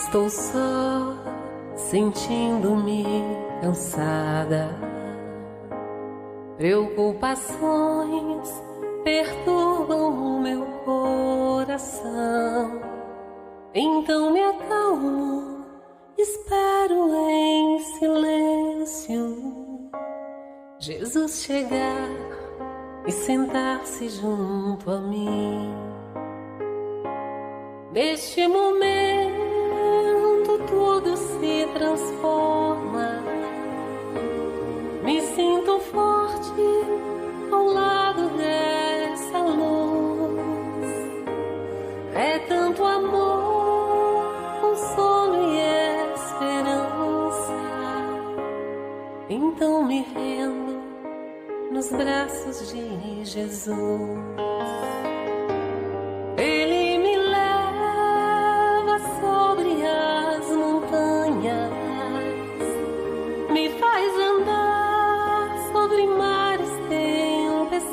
estou só, sentindo-me cansada, preocupações perturbam o meu coração. Então me acalmo, espero em silêncio Jesus chegar e sentar-se junto a mim. Neste momento tudo se transforma. Me sinto forte ao lado dessa luz. É tanto amor, consolo e esperança. Então me rendo nos braços de Jesus. Ele me leva sobre as montanhas, me faz andar sobre mares, tempestades.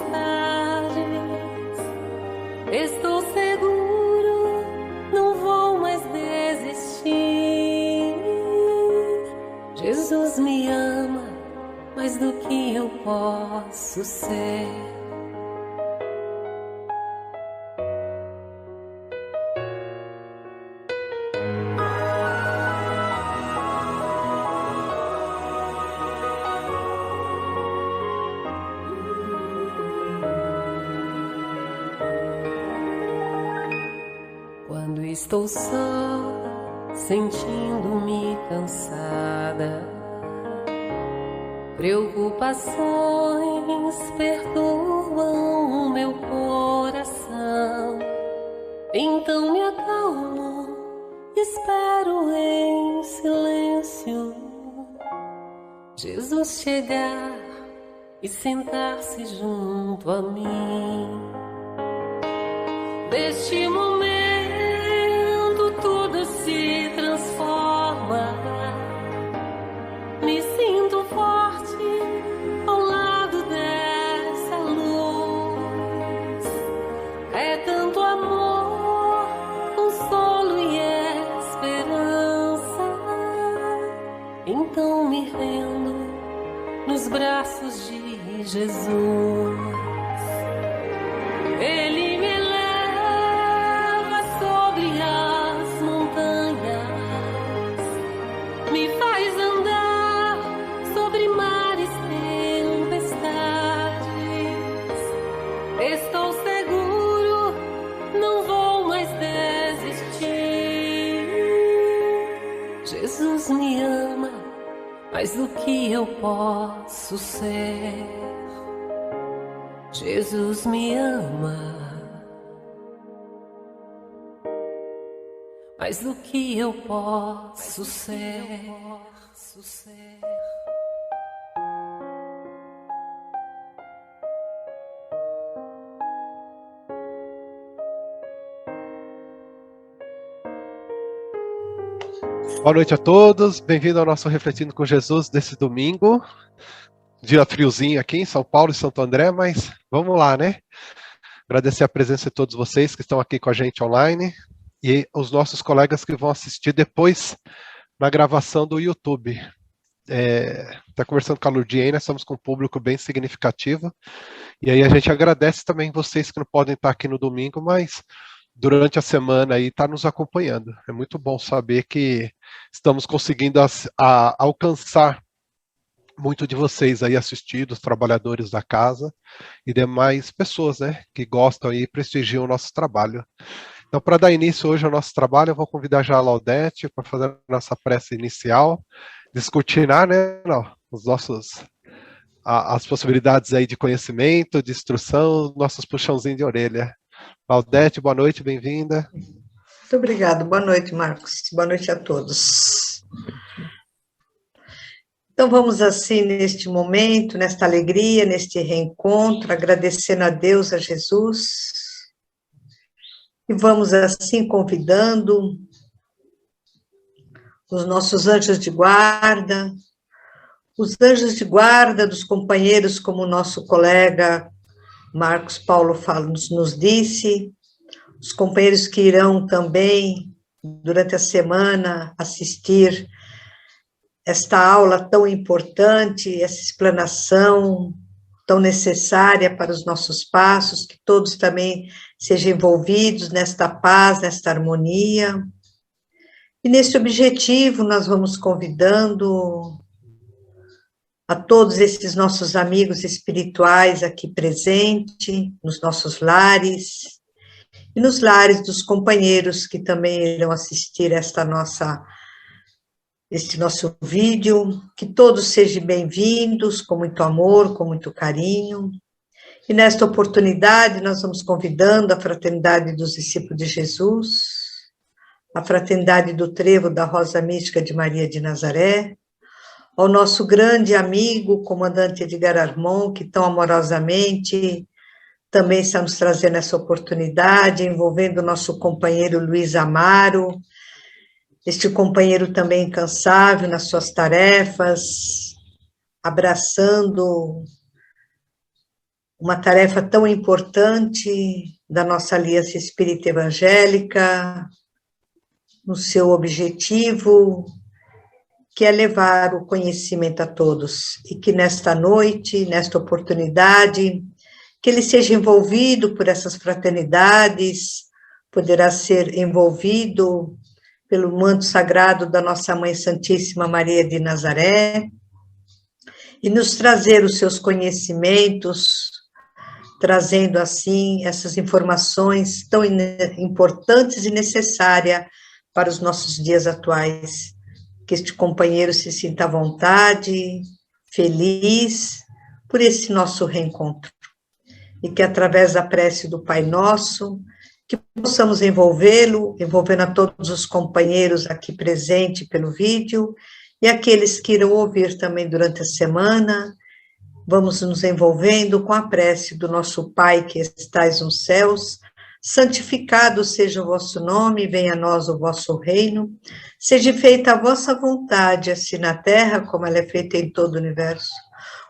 Estou seguro, não vou mais desistir. Jesus me ama mais do que eu posso ser. Quando estou só, sentindo-me cansada, preocupações perturbam o meu coração. Então me acalmo, espero em silêncio Jesus chegar e sentar-se junto a mim. Neste momento tudo se transforma. Me sinto forte ao lado dessa luz. É tanto amor, consolo e esperança. Então me rendo nos braços de Jesus. Ele me leva sobre as montanhas, me faz andar sobre mares, tempestades. Estou seguro, não vou mais desistir. Jesus me ama mais do que eu posso ser. Jesus me ama mais do que eu posso ser. Boa noite a todos, bem-vindo ao nosso Refletindo com Jesus desse domingo. Dia friozinho aqui em São Paulo e Santo André, mas vamos lá, né? Agradecer a presença de todos vocês que estão aqui com a gente online e os nossos colegas que vão assistir depois na gravação do YouTube. Tá conversando com a Lourdes, nós estamos com um público bem significativo e aí a gente agradece também vocês que não podem estar aqui no domingo, mas durante a semana aí está nos acompanhando. É muito bom saber que estamos conseguindo alcançar muito de vocês aí assistidos, trabalhadores da casa e demais pessoas, né, que gostam e prestigiam o nosso trabalho. Então, para dar início hoje ao nosso trabalho, eu vou convidar já a Laudete para fazer a nossa prece inicial, descortinar, né, as possibilidades aí de conhecimento, de instrução, nossos puxãozinhos de orelha. Laudete, boa noite, bem-vinda. Muito obrigada, boa noite, Marcos. Boa noite a todos. Então, vamos assim, neste momento, nesta alegria, neste reencontro, agradecendo a Deus, a Jesus, e vamos assim convidando os nossos anjos de guarda, os anjos de guarda dos companheiros, como o nosso colega Marcos Paulo nos disse, os companheiros que irão também durante a semana, assistir esta aula tão importante, essa explanação tão necessária para os nossos passos, que todos também sejam envolvidos nesta paz, nesta harmonia. E nesse objetivo, nós vamos convidando a todos esses nossos amigos espirituais aqui presentes, nos nossos lares, e nos lares dos companheiros que também irão assistir este nosso vídeo, que todos sejam bem-vindos, com muito amor, com muito carinho. E nesta oportunidade, nós vamos convidando a Fraternidade dos Discípulos de Jesus, a Fraternidade do Trevo da Rosa Mística de Maria de Nazaré, ao nosso grande amigo, comandante Edgar Armon, que tão amorosamente também está nos trazendo essa oportunidade, envolvendo o nosso companheiro Luiz Amaro, este companheiro também incansável nas suas tarefas, abraçando uma tarefa tão importante da nossa Aliança Espírita Evangélica, no seu objetivo, que é levar o conhecimento a todos, e que nesta noite, nesta oportunidade, que ele seja envolvido por essas fraternidades, poderá ser envolvido pelo manto sagrado da nossa Mãe Santíssima Maria de Nazaré, e nos trazer os seus conhecimentos, trazendo assim essas informações tão importantes e necessárias para os nossos dias atuais. Que este companheiro se sinta à vontade, feliz por esse nosso reencontro. E que através da prece do Pai Nosso, que possamos envolvê-lo, envolvendo a todos os companheiros aqui presentes pelo vídeo, e aqueles que irão ouvir também durante a semana, vamos nos envolvendo com a prece do nosso Pai que estais nos céus, santificado seja o vosso nome, venha a nós o vosso reino, seja feita a vossa vontade, assim na terra como ela é feita em todo o universo.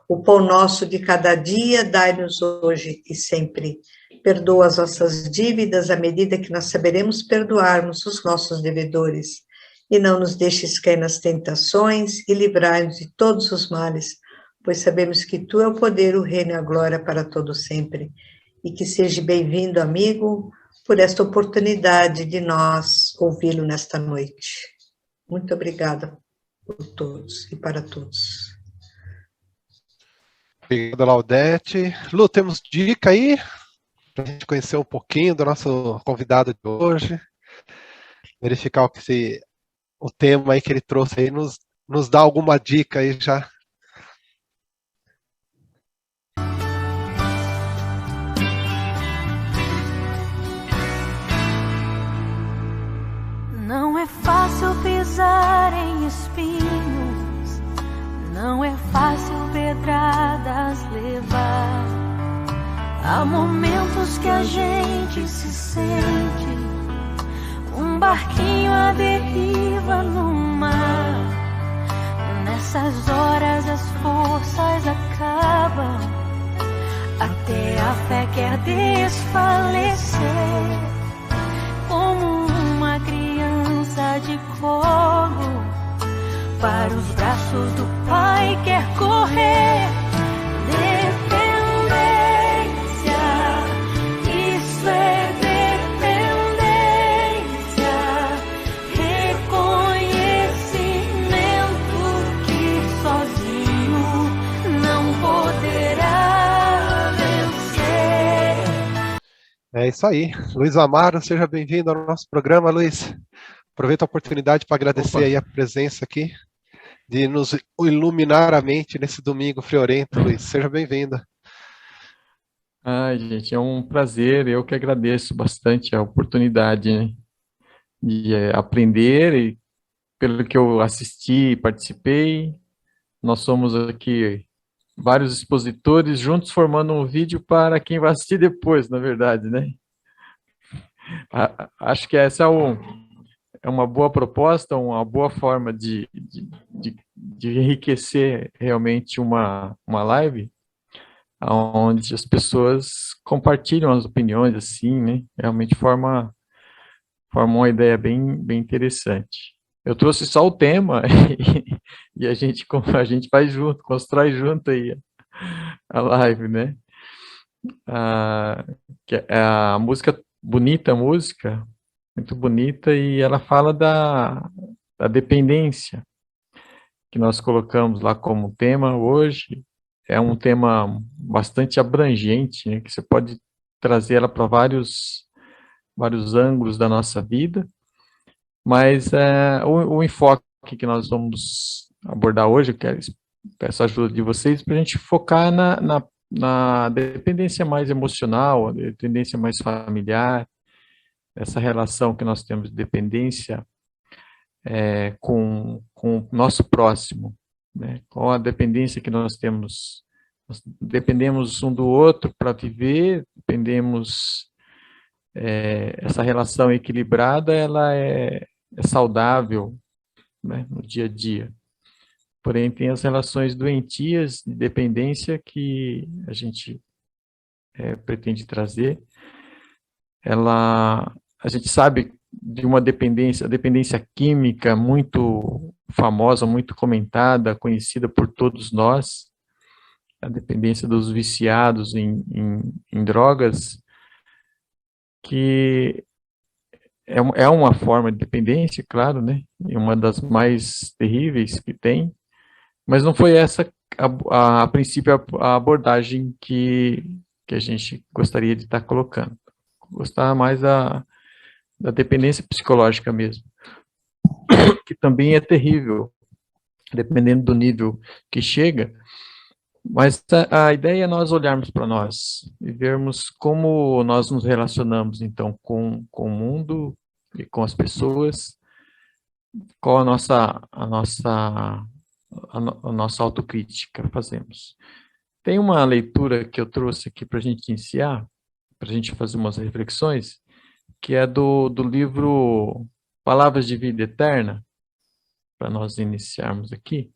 O pão nosso de cada dia, dai-nos hoje e sempre. Perdoa as nossas dívidas à medida que nós saberemos perdoarmos os nossos devedores. E não nos deixes cair nas tentações e livrai-nos de todos os males, pois sabemos que tu é o poder, o reino e a glória para todo sempre. E que seja bem-vindo, amigo, por esta oportunidade de nós ouvi-lo nesta noite. Muito obrigada por todos e para todos. Obrigado, Laudete. Lu, temos dica aí para a gente conhecer um pouquinho do nosso convidado de hoje, verificar o tema aí que ele trouxe aí, nos dá alguma dica aí já. Não é fácil pisar em espinhos, não é fácil pedradas levar. Há momentos que a gente se sente um barquinho à deriva no mar. Nessas horas as forças acabam, até a fé quer desfalecer. Como uma criança de colo, para os braços do Pai quer correr. Dependência, isso é dependência. Reconhecimento que sozinho não poderá vencer. É isso aí. Luiz Amaro, seja bem-vindo ao nosso programa, Luiz. Aproveito a oportunidade para agradecer aí a presença aqui, de nos iluminar a mente nesse domingo friorento, Luiz. Seja bem-vindo. Ai, gente, é um prazer. Eu que agradeço bastante a oportunidade, né, de aprender, e pelo que eu assisti e participei. Nós somos aqui vários expositores juntos formando um vídeo para quem vai assistir depois, na verdade, né? Acho que essa é uma boa proposta, uma boa forma de enriquecer realmente uma live, onde as pessoas compartilham as opiniões, assim, né? Realmente forma forma uma ideia bem interessante. Eu trouxe só o tema e a gente faz junto, constrói junto aí a live, né? A música, bonita música, muito bonita, e ela fala da dependência que nós colocamos lá como tema hoje. É um tema bastante abrangente, né, que você pode trazer ela para vários ângulos da nossa vida, mas o enfoque que nós vamos abordar hoje, peço a ajuda de vocês para a gente focar na dependência mais emocional, a dependência mais familiar, essa relação que nós temos de dependência com o nosso próximo, né? Com a dependência que nós temos. Nós dependemos um do outro para viver, essa relação equilibrada, ela é saudável, né, no dia a dia. Porém, tem as relações doentias de dependência que a gente pretende trazer. A gente sabe de uma dependência, a dependência química muito famosa, muito comentada, conhecida por todos nós, a dependência dos viciados em drogas, que é uma forma de dependência, claro, né? É uma das mais terríveis que tem, mas não foi essa, a princípio, a abordagem que a gente gostaria de estar colocando. Gostar mais da dependência psicológica mesmo, que também é terrível, dependendo do nível que chega, mas a ideia é nós olharmos para nós e vermos como nós nos relacionamos, então, com o mundo e com as pessoas, qual a nossa autocrítica fazemos. Tem uma leitura que eu trouxe aqui para a gente iniciar, para a gente fazer umas reflexões, que é do livro Palavras de Vida Eterna, para nós iniciarmos aqui.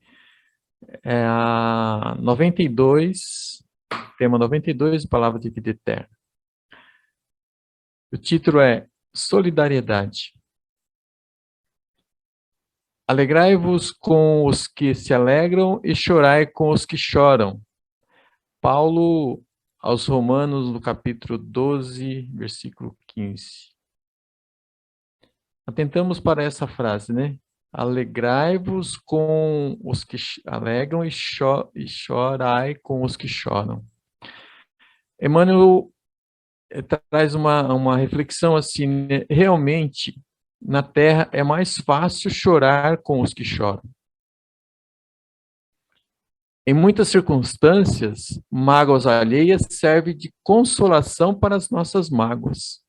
É a 92, tema 92, Palavras de Vida Eterna. O título é Solidariedade. Alegrai-vos com os que se alegram e chorai com os que choram. Paulo aos Romanos, no capítulo 12, versículo 15. Atentamos para essa frase, né? Alegrai-vos com os que alegram e chorai com os que choram. Emmanuel traz uma reflexão assim, né? Realmente, na Terra é mais fácil chorar com os que choram. Em muitas circunstâncias, mágoas alheias servem de consolação para as nossas mágoas.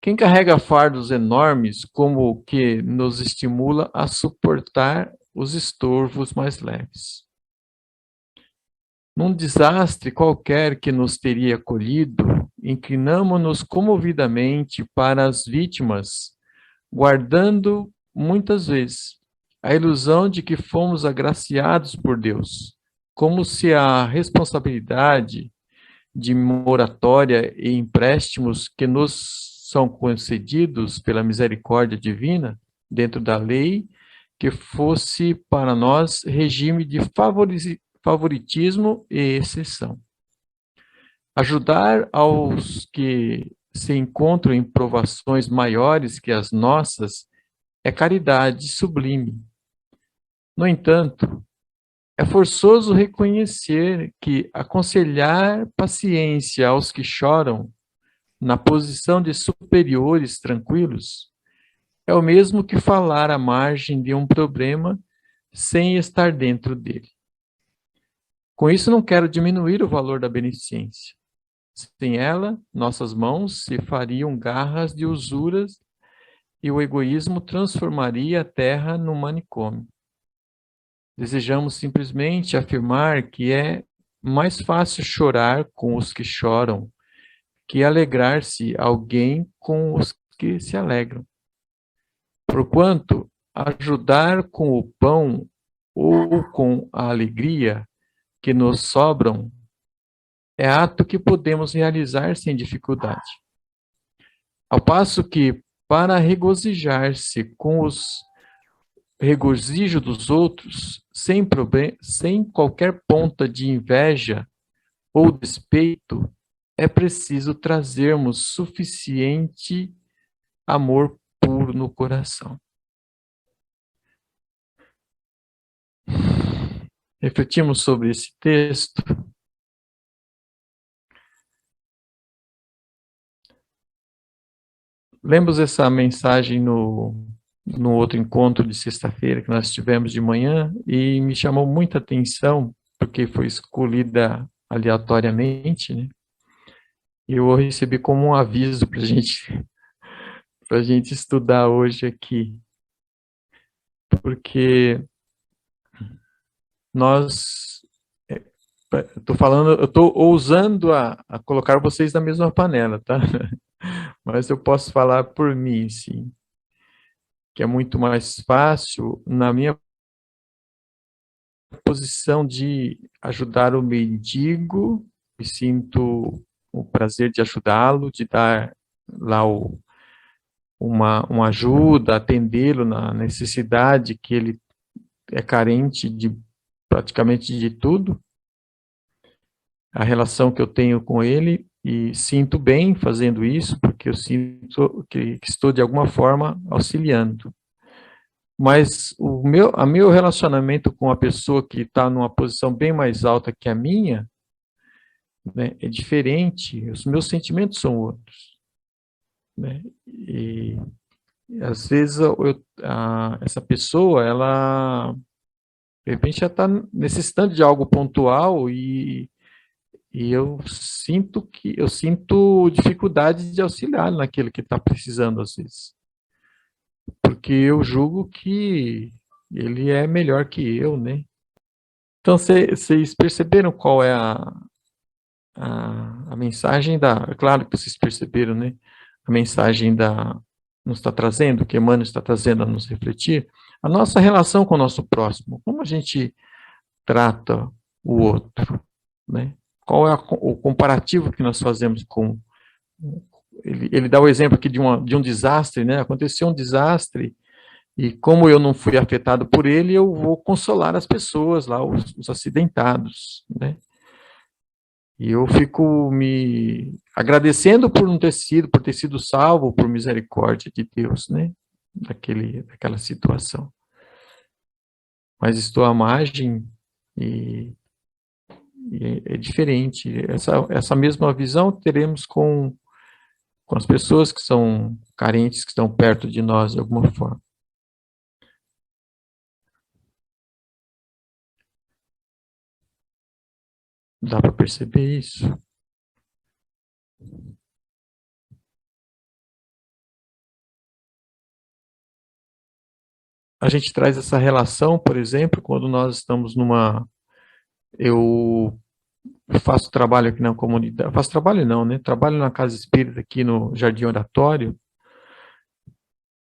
Quem carrega fardos enormes, como o que nos estimula a suportar os estorvos mais leves. Num desastre qualquer que nos teria colhido, inclinamo-nos comovidamente para as vítimas, guardando, muitas vezes, a ilusão de que fomos agraciados por Deus, como se a responsabilidade de moratória e empréstimos que nos são concedidos pela misericórdia divina, dentro da lei, que fosse para nós regime de favoritismo e exceção. Ajudar aos que se encontram em provações maiores que as nossas é caridade sublime. No entanto, é forçoso reconhecer que aconselhar paciência aos que choram na posição de superiores tranquilos, é o mesmo que falar à margem de um problema sem estar dentro dele. Com isso, não quero diminuir o valor da beneficência. Sem ela, nossas mãos se fariam garras de usuras e o egoísmo transformaria a terra num manicômio. Desejamos simplesmente afirmar que é mais fácil chorar com os que choram que alegrar-se alguém com os que se alegram. Porquanto, ajudar com o pão ou com a alegria que nos sobram é ato que podemos realizar sem dificuldade. Ao passo que, para regozijar-se com os regozijo dos outros, sem qualquer ponta de inveja ou despeito, é preciso trazermos suficiente amor puro no coração. Refletimos sobre esse texto. Lemos essa mensagem no outro encontro de sexta-feira que nós tivemos de manhã e me chamou muita atenção, porque foi escolhida aleatoriamente, né? E eu recebi como um aviso para a gente estudar hoje aqui, porque nós, eu estou ousando a colocar vocês na mesma panela, tá? Mas eu posso falar por mim, sim, que é muito mais fácil, na minha posição de ajudar o mendigo, me sinto o prazer de ajudá-lo, de dar lá uma ajuda, atendê-lo na necessidade que ele é carente de praticamente de tudo, a relação que eu tenho com ele, e sinto bem fazendo isso, porque eu sinto que estou de alguma forma auxiliando. Mas meu relacionamento com a pessoa que está numa posição bem mais alta que a minha, né, é diferente, os meus sentimentos são outros, né? E às vezes essa pessoa, ela de repente já está necessitando de algo pontual e eu sinto dificuldade de auxiliar naquilo que está precisando às vezes, porque eu julgo que ele é melhor que eu, né? Então, vocês perceberam qual é a mensagem é claro que vocês perceberam, né? A mensagem nos está trazendo, que Emmanuel está trazendo a nos refletir, a nossa relação com o nosso próximo, como a gente trata o outro, né? Qual é o comparativo que nós fazemos com... Ele dá o exemplo aqui de um desastre, né? Aconteceu um desastre, e como eu não fui afetado por ele, eu vou consolar as pessoas lá, os acidentados, né? E eu fico me agradecendo por ter sido salvo por misericórdia de Deus, né? Daquela situação. Mas estou à margem e é diferente. Essa mesma visão teremos com as pessoas que são carentes, que estão perto de nós de alguma forma. Dá para perceber isso? A gente traz essa relação, por exemplo, quando nós estamos eu faço trabalho aqui na comunidade, faço trabalho não, né? Trabalho na casa espírita aqui no Jardim Oratório,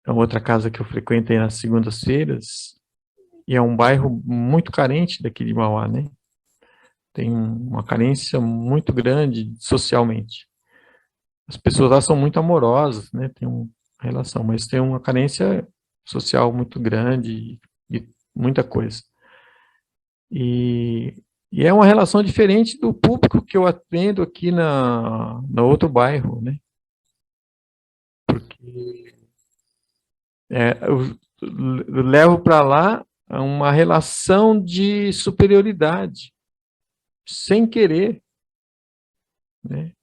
é outra casa que eu frequento aí nas segundas-feiras, e é um bairro muito carente daqui de Mauá, né? Tem uma carência muito grande socialmente. As pessoas lá são muito amorosas, né? Tem uma relação, mas tem uma carência social muito grande e muita coisa. E é uma relação diferente do público que eu atendo aqui no outro bairro, né? Porque eu levo para lá uma relação de superioridade, sem querer, né?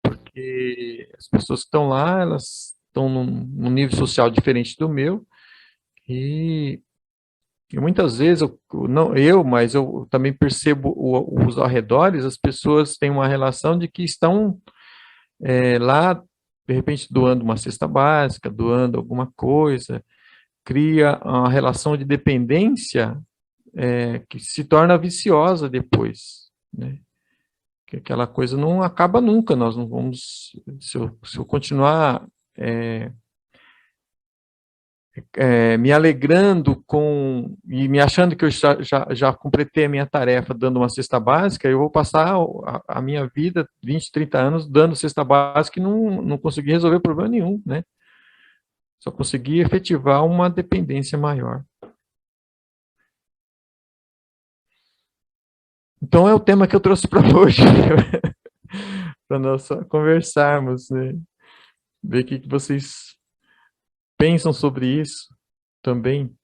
Porque as pessoas que estão lá, elas estão num nível social diferente do meu, e muitas vezes, mas eu também percebo os arredores, as pessoas têm uma relação de que estão lá, de repente, doando uma cesta básica, doando alguma coisa, cria uma relação de dependência que se torna viciosa depois, né? Que aquela coisa não acaba nunca, nós não vamos, se eu continuar me alegrando e me achando que eu já completei a minha tarefa dando uma cesta básica, eu vou passar a minha vida, 20, 30 anos, dando cesta básica e não consegui resolver problema nenhum, né? Só consegui efetivar uma dependência maior. Então é o tema que eu trouxe para hoje, para nós conversarmos, né? Ver o que vocês pensam sobre isso também.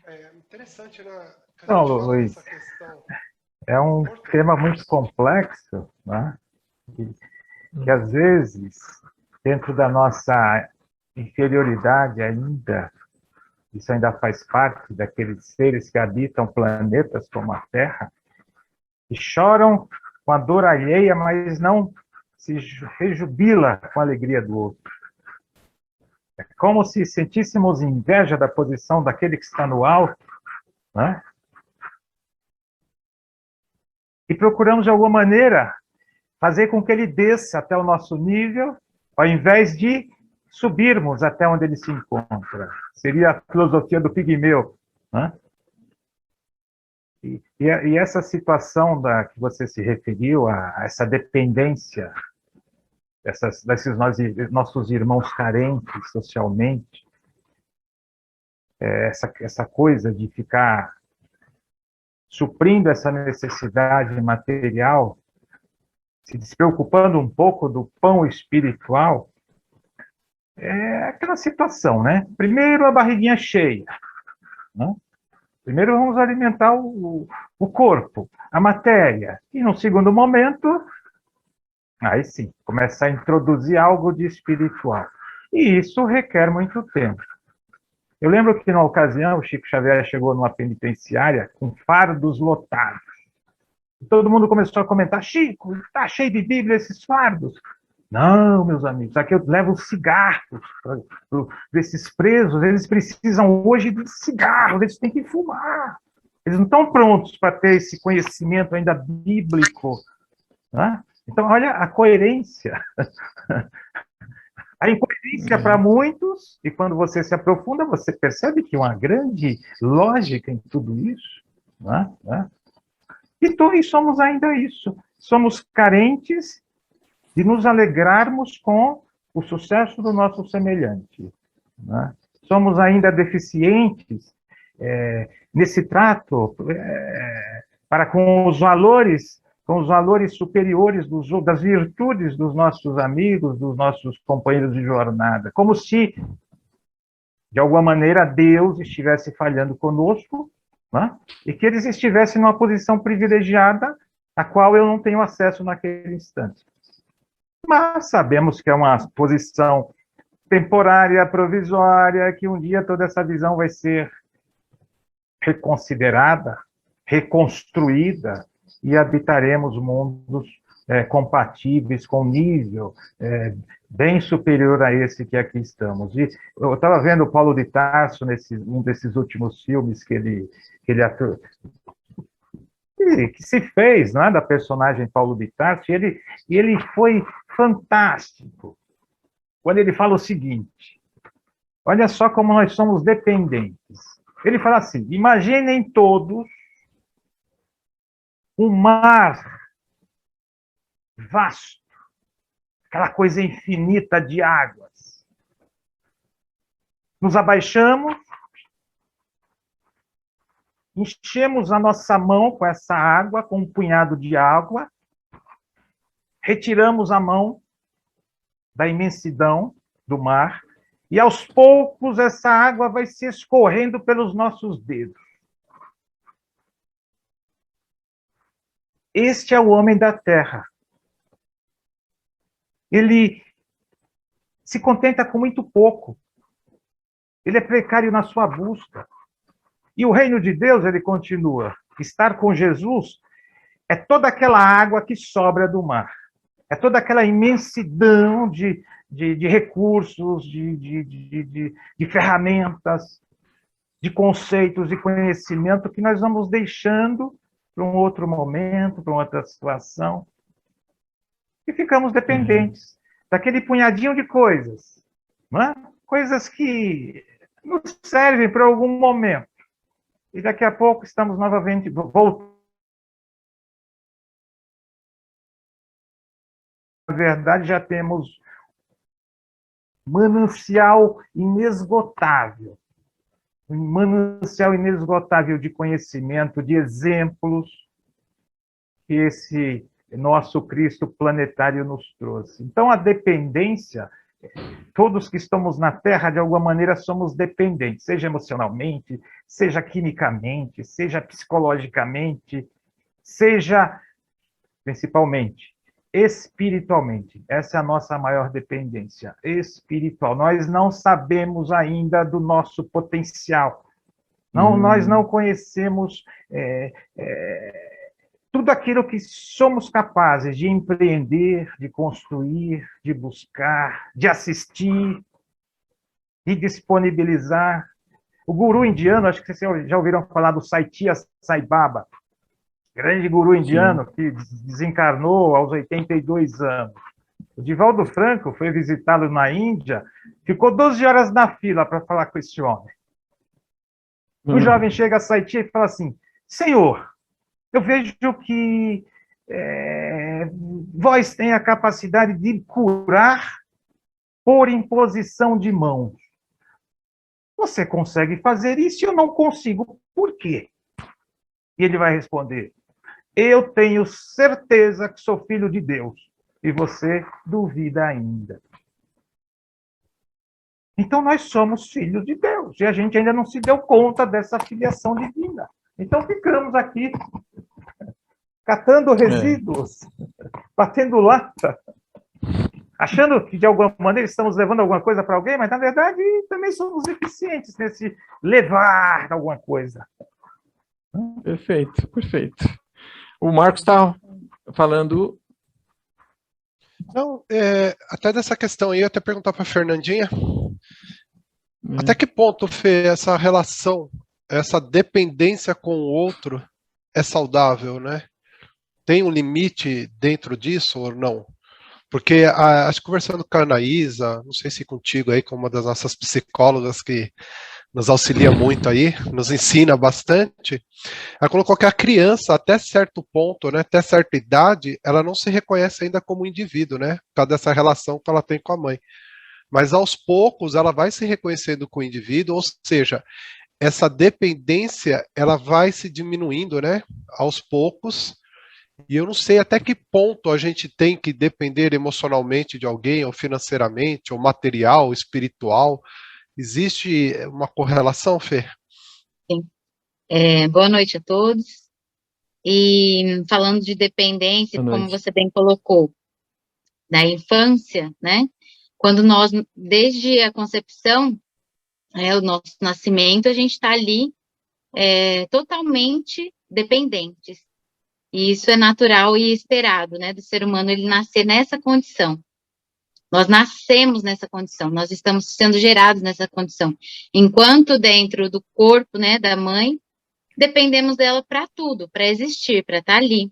É interessante, né? Não, Luiz, é um tema muito complexo, né? Que às vezes, dentro da nossa inferioridade ainda, isso ainda faz parte daqueles seres que habitam planetas como a Terra, que choram com a dor alheia, mas não se rejubila com a alegria do outro. É como se sentíssemos inveja da posição daquele que está no alto, né? E procuramos, de alguma maneira, fazer com que ele desça até o nosso nível, ao invés de subirmos até onde ele se encontra. Seria a filosofia do pigmeu, né? E essa situação que você se referiu, a essa dependência desses nossos irmãos carentes socialmente, essa coisa de ficar suprindo essa necessidade material, se despreocupando um pouco do pão espiritual, é aquela situação, né? Primeiro a barriguinha cheia, né? Primeiro vamos alimentar o corpo, a matéria, e no segundo momento, aí sim, começar a introduzir algo de espiritual. E isso requer muito tempo. Eu lembro que, numa ocasião, o Chico Xavier chegou numa penitenciária com fardos lotados. E todo mundo começou a comentar: Chico, está cheio de Bíblia esses fardos. Não, meus amigos, aqui eu levo cigarros para esses presos. Eles precisam hoje de cigarros, eles têm que fumar. Eles não estão prontos para ter esse conhecimento ainda bíblico, né? Então, olha a coerência. A incoerência para muitos, e quando você se aprofunda, você percebe que uma grande lógica em tudo isso, né? E somos ainda isso. Somos carentes de nos alegrarmos com o sucesso do nosso semelhante, né? Somos ainda deficientes nesse trato para com os valores superiores das virtudes dos nossos amigos, dos nossos companheiros de jornada, como se, de alguma maneira, Deus estivesse falhando conosco, né? E que eles estivessem numa posição privilegiada, a qual eu não tenho acesso naquele instante. Mas sabemos que é uma posição temporária, provisória, que um dia toda essa visão vai ser reconsiderada, reconstruída, e habitaremos mundos compatíveis com nível bem superior a esse que aqui estamos. E eu estava vendo o Paulo de Tarso um desses últimos filmes que ele que se fez, né, da personagem Paulo de Tarso, e ele foi fantástico quando ele fala o seguinte: olha só como nós somos dependentes. Ele fala assim: imaginem todos um mar vasto, aquela coisa infinita de águas. Nos abaixamos, enchemos a nossa mão com essa água, com um punhado de água, retiramos a mão da imensidão do mar, e aos poucos essa água vai se escorrendo pelos nossos dedos. Este é o homem da terra. Ele se contenta com muito pouco. Ele é precário na sua busca. E o reino de Deus, ele continua, estar com Jesus é toda aquela água que sobra do mar. É toda aquela imensidão de recursos, de ferramentas, de conceitos e conhecimento que nós vamos deixando para um outro momento, para outra situação, e ficamos dependentes daquele punhadinho de coisas, não é? Coisas que nos servem para algum momento. E daqui a pouco estamos novamente voltando. Na verdade, já temos manancial inesgotável. Um manancial inesgotável de conhecimento, de exemplos que esse nosso Cristo planetário nos trouxe. Então, a dependência, todos que estamos na Terra, de alguma maneira, somos dependentes, seja emocionalmente, seja quimicamente, seja psicologicamente, seja, principalmente, espiritualmente. Essa é a nossa maior dependência, espiritual. Nós não sabemos ainda do nosso potencial. Nós não conhecemos tudo aquilo que somos capazes de empreender, de construir, de buscar, de assistir, de disponibilizar. O guru indiano, acho que vocês já ouviram falar do Saitya Sai Baba, grande guru indiano que desencarnou aos 82 anos. O Divaldo Franco foi visitá-lo na Índia, ficou 12 horas na fila para falar com esse homem. O jovem chega a Saitya e fala assim: Senhor, eu vejo que vós tem a capacidade de curar por imposição de mãos. Você consegue fazer isso e eu não consigo. Por quê? E ele vai responder: eu tenho certeza que sou filho de Deus. E você duvida ainda. Então, nós somos filhos de Deus. E a gente ainda não se deu conta dessa filiação divina. Então, ficamos aqui catando resíduos, batendo lata, achando que, de alguma maneira, estamos levando alguma coisa para alguém, mas, na verdade, também somos eficientes nesse levar alguma coisa. Perfeito, perfeito. O Marcos está falando... Não, até dessa questão aí, eu até perguntar para a Fernandinha, até que ponto, Fê, essa relação, essa dependência com o outro é saudável, né? Tem um limite dentro disso ou não? Porque, acho que conversando com a Anaísa, não sei se contigo aí, como uma das nossas psicólogas que nos auxilia muito aí, nos ensina bastante, ela colocou que a criança, até certo ponto, né, até certa idade, ela não se reconhece ainda como indivíduo, né, por causa dessa relação que ela tem com a mãe. Mas aos poucos ela vai se reconhecendo com o indivíduo, ou seja, essa dependência ela vai se diminuindo, né, aos poucos. E eu não sei até que ponto a gente tem que depender emocionalmente de alguém, ou financeiramente, ou material, ou espiritual. Existe uma correlação, Fê? Sim. Boa noite a todos. E falando de dependência, como você bem colocou, da infância, né? Quando nós, desde a concepção, o nosso nascimento, a gente está ali totalmente dependentes. E isso é natural e esperado, né? Do ser humano ele nascer nessa condição. Nós nascemos nessa condição, nós estamos sendo gerados nessa condição. Enquanto dentro do corpo, né, da mãe, dependemos dela para tudo, para existir, para estar ali.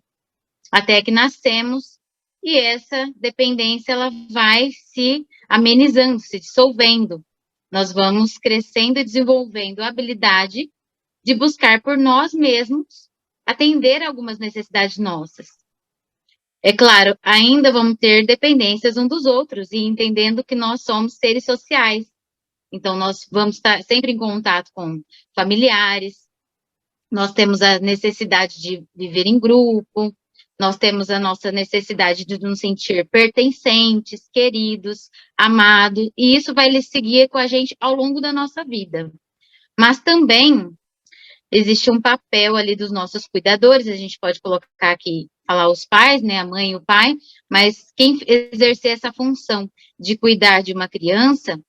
Até que nascemos e essa dependência ela vai se amenizando, se dissolvendo. Nós vamos crescendo e desenvolvendo a habilidade de buscar por nós mesmos atender algumas necessidades nossas. É claro, ainda vamos ter dependências uns dos outros e entendendo que nós somos seres sociais. Então, nós vamos estar sempre em contato com familiares, nós temos a necessidade de viver em grupo, nós temos a nossa necessidade de nos sentir pertencentes, queridos, amados, e isso vai seguir com a gente ao longo da nossa vida. Mas também existe um papel ali dos nossos cuidadores, a gente pode colocar aqui, falar os pais, né, a mãe e o pai, mas quem exercer essa função de cuidar de uma criança,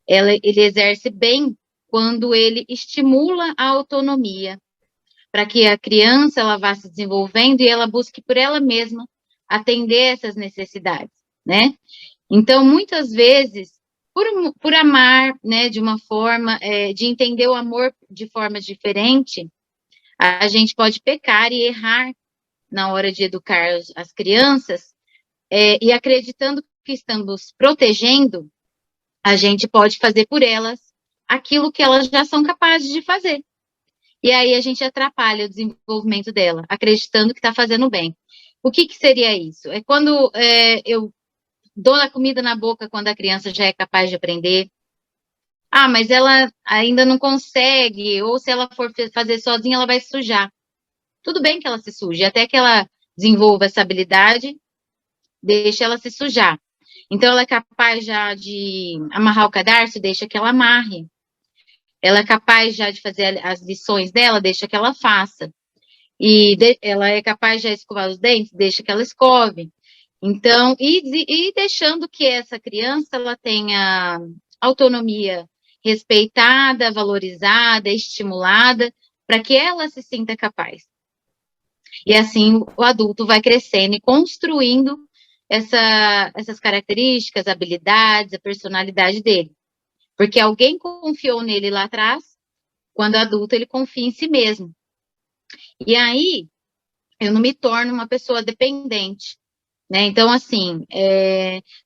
ele exerce bem quando ele estimula a autonomia, para que a criança ela vá se desenvolvendo e ela busque por ela mesma atender essas necessidades, né? Então, muitas vezes, por amar, né, de uma forma, de entender o amor de forma diferente, a gente pode pecar e errar na hora de educar as crianças, e acreditando que estamos protegendo, a gente pode fazer por elas aquilo que elas já são capazes de fazer. E aí a gente atrapalha o desenvolvimento dela, acreditando que está fazendo bem. O que seria isso? É quando eu dou a comida na boca quando a criança já é capaz de aprender. Ah, mas ela ainda não consegue, ou se ela for fazer sozinha, ela vai se sujar. Tudo bem que ela se suje, até que ela desenvolva essa habilidade, deixa ela se sujar. Então, ela é capaz já de amarrar o cadarço, deixa que ela amarre. Ela é capaz já de fazer as lições dela, deixa que ela faça. E ela é capaz já de escovar os dentes, deixa que ela escove. Então, e deixando que essa criança, ela tenha autonomia respeitada, valorizada, estimulada, para que ela se sinta capaz. E assim, o adulto vai crescendo e construindo essas características, habilidades, a personalidade dele. Porque alguém confiou nele lá atrás, quando adulto ele confia em si mesmo. E aí, eu não me torno uma pessoa dependente, né? Então, assim,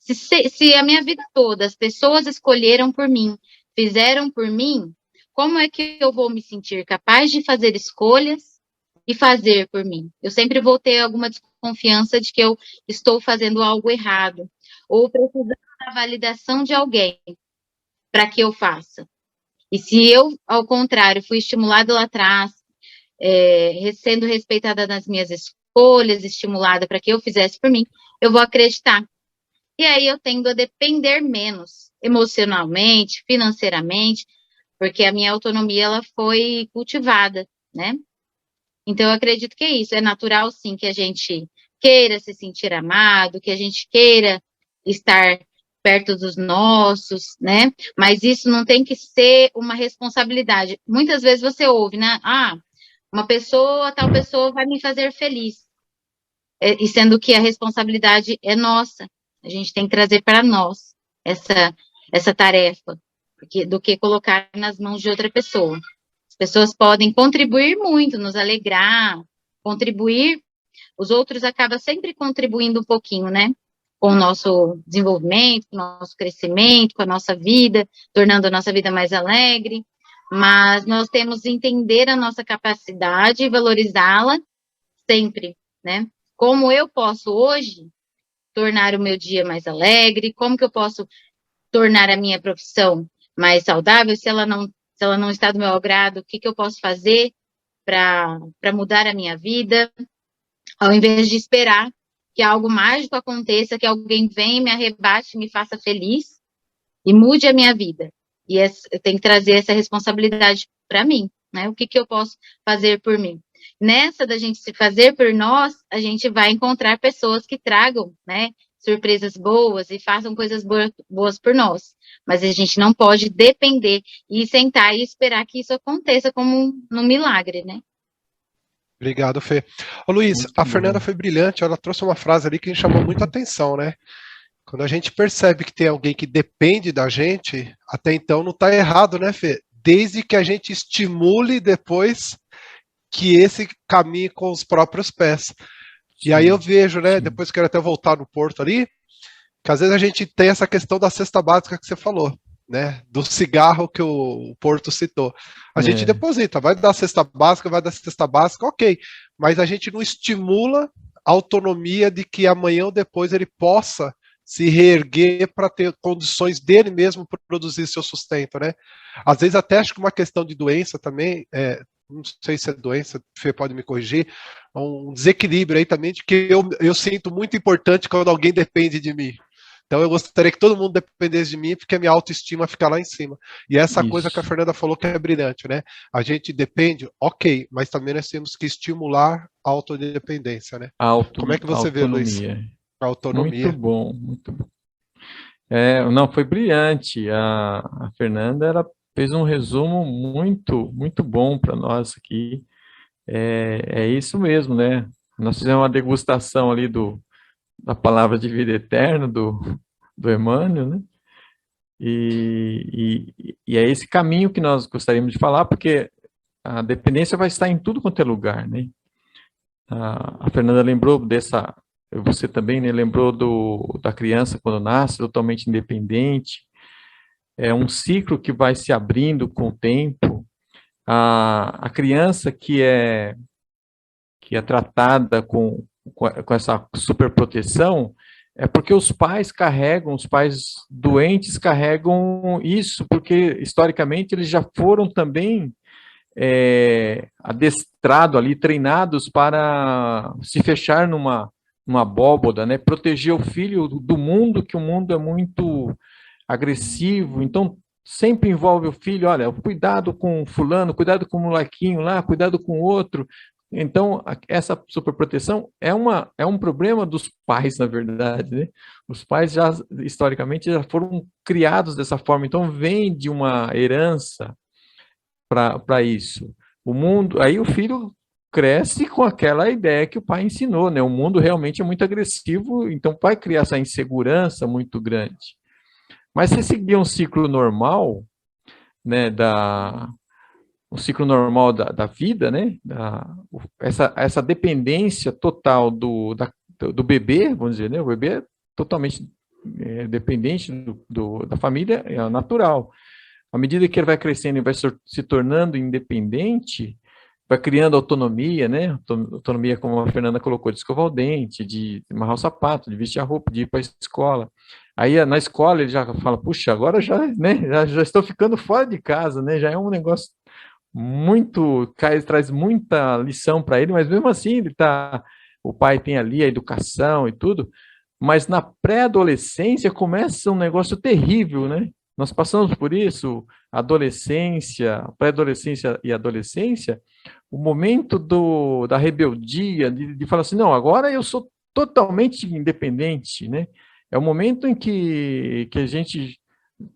se a minha vida toda as pessoas escolheram por mim, fizeram por mim, como é que eu vou me sentir capaz de fazer escolhas e fazer por mim? Eu sempre vou ter alguma desconfiança de que eu estou fazendo algo errado, ou precisando da validação de alguém para que eu faça. E se eu, ao contrário, fui estimulada lá atrás, sendo respeitada nas minhas escolhas, estimulada para que eu fizesse por mim, eu vou acreditar. E aí eu tendo a depender menos, emocionalmente, financeiramente, porque a minha autonomia, ela foi cultivada, né? Então, eu acredito que é isso. É natural, sim, que a gente queira se sentir amado, que a gente queira estar perto dos nossos, né? Mas isso não tem que ser uma responsabilidade. Muitas vezes você ouve, né? Ah, tal pessoa vai me fazer feliz. E sendo que a responsabilidade é nossa. A gente tem que trazer para nós essa tarefa, do que colocar nas mãos de outra pessoa. As pessoas podem contribuir muito, nos alegrar, contribuir. Os outros acabam sempre contribuindo um pouquinho, né? Com o nosso desenvolvimento, com o nosso crescimento, com a nossa vida, tornando a nossa vida mais alegre. Mas nós temos que entender a nossa capacidade e valorizá-la sempre, né? Como eu posso hoje tornar o meu dia mais alegre? Como que eu posso tornar a minha profissão mais saudável? Se ela não está do meu agrado, o que eu posso fazer para mudar a minha vida? Ao invés de esperar que algo mágico aconteça, que alguém venha, me arrebate, me faça feliz e mude a minha vida. E eu tenho que trazer essa responsabilidade para mim, né? O que eu posso fazer por mim? Nessa da gente se fazer por nós, a gente vai encontrar pessoas que tragam, né, surpresas boas e façam coisas boas por nós. Mas a gente não pode depender e sentar e esperar que isso aconteça como um milagre, né? Obrigado, Fê. Ô, Luiz, Muito a bom. Fernanda foi brilhante, ela trouxe uma frase ali que me chamou muita atenção, né? Quando a gente percebe que tem alguém que depende da gente, até então não está errado, né, Fê? Desde que a gente estimule depois que esse caminhe com os próprios pés. E aí eu vejo, né, sim. depois quero até voltar no Porto ali, que às vezes a gente tem essa questão da cesta básica que você falou, né, do cigarro que o Porto citou. A gente deposita, vai dar cesta básica, ok, mas a gente não estimula a autonomia de que amanhã ou depois ele possa se reerguer para ter condições dele mesmo produzir seu sustento, né? Às vezes até acho que uma questão de doença também, não sei se é doença, Fê pode me corrigir, um desequilíbrio aí também de que eu sinto muito importante quando alguém depende de mim. Então eu gostaria que todo mundo dependesse de mim, porque a minha autoestima fica lá em cima. E essa coisa que a Fernanda falou que é brilhante, né? A gente depende, ok, mas também nós temos que estimular a autodependência, né? Como é que você vê, Luiz? A autonomia. Muito bom, muito bom. Não, foi brilhante. A Fernanda, ela fez um resumo muito, muito bom para nós aqui. É isso mesmo, né? Nós fizemos uma degustação ali da palavra de vida eterna do Emmanuel, né? E é esse caminho que nós gostaríamos de falar, porque a dependência vai estar em tudo quanto é lugar, né? A Fernanda lembrou você também, né, lembrou da criança quando nasce, totalmente independente, é um ciclo que vai se abrindo com o tempo. A criança que é tratada com essa superproteção, é porque os pais doentes carregam isso, porque historicamente eles já foram também adestrados ali, treinados para se fechar numa abóboda, né? Proteger o filho do mundo, que o mundo é muito agressivo, então sempre envolve o filho, olha, cuidado com fulano, cuidado com o molequinho lá, cuidado com o outro. Então, essa superproteção é um problema dos pais, na verdade, né? Os pais já, historicamente, já foram criados dessa forma, então vem de uma herança para isso. O mundo, aí o filho cresce com aquela ideia que o pai ensinou, né? O mundo realmente é muito agressivo, então vai criar essa insegurança muito grande. Mas se seguir um ciclo normal, né, o ciclo normal da vida, né, essa dependência total do bebê, vamos dizer, né, o bebê é totalmente dependente da família, é natural. À medida que ele vai crescendo e vai se tornando independente, vai criando autonomia, né? Autonomia, como a Fernanda colocou, de escovar o dente, de amarrar o sapato, de vestir a roupa, de ir para a escola. Aí na escola ele já fala, puxa, agora já, né? Já estou ficando fora de casa, né? Já é um negócio traz muita lição para ele, mas mesmo assim o pai tem ali a educação e tudo, mas na pré-adolescência começa um negócio terrível, né? Nós passamos por isso, adolescência, pré-adolescência e adolescência, o momento da rebeldia, de falar assim, não, agora eu sou totalmente independente, né? É o momento em que a gente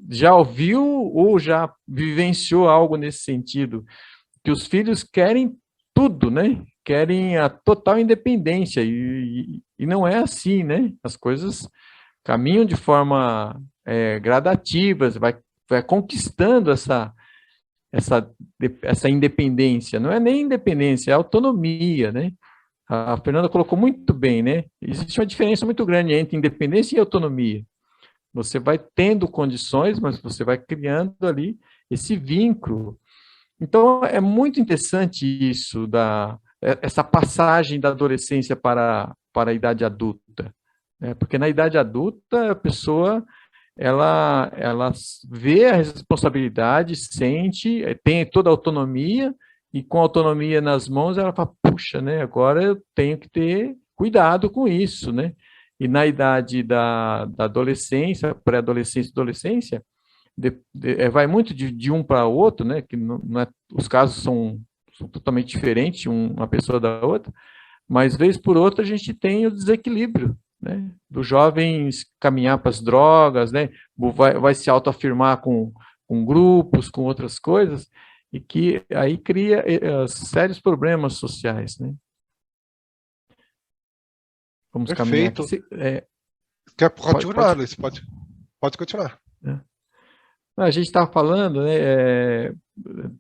já ouviu ou já vivenciou algo nesse sentido, que os filhos querem tudo, né? Querem a total independência, e não é assim, né? As coisas caminham de forma gradativa, vai conquistando essa independência. Não é nem independência, é autonomia, né? A Fernanda colocou muito bem, né? Existe uma diferença muito grande entre independência e autonomia. Você vai tendo condições, mas você vai criando ali esse vínculo. Então, é muito interessante isso, essa passagem da adolescência para a idade adulta. Né? Porque na idade adulta, a pessoa ela vê a responsabilidade, sente, tem toda a autonomia, e com a autonomia nas mãos, ela fala, puxa, né, agora eu tenho que ter cuidado com isso, né? E na idade da adolescência, pré-adolescência e adolescência, vai muito de um para o outro, né? Que não os casos são totalmente diferentes, uma pessoa da outra, mas vez por outra a gente tem o desequilíbrio, né? Dos jovens caminhar para as drogas, né? Vai se autoafirmar com grupos, com outras coisas, e que aí cria sérios problemas sociais, né? Vamos caminhar aqui. Quer continuar, Luiz? Pode continuar. A gente estava falando, né,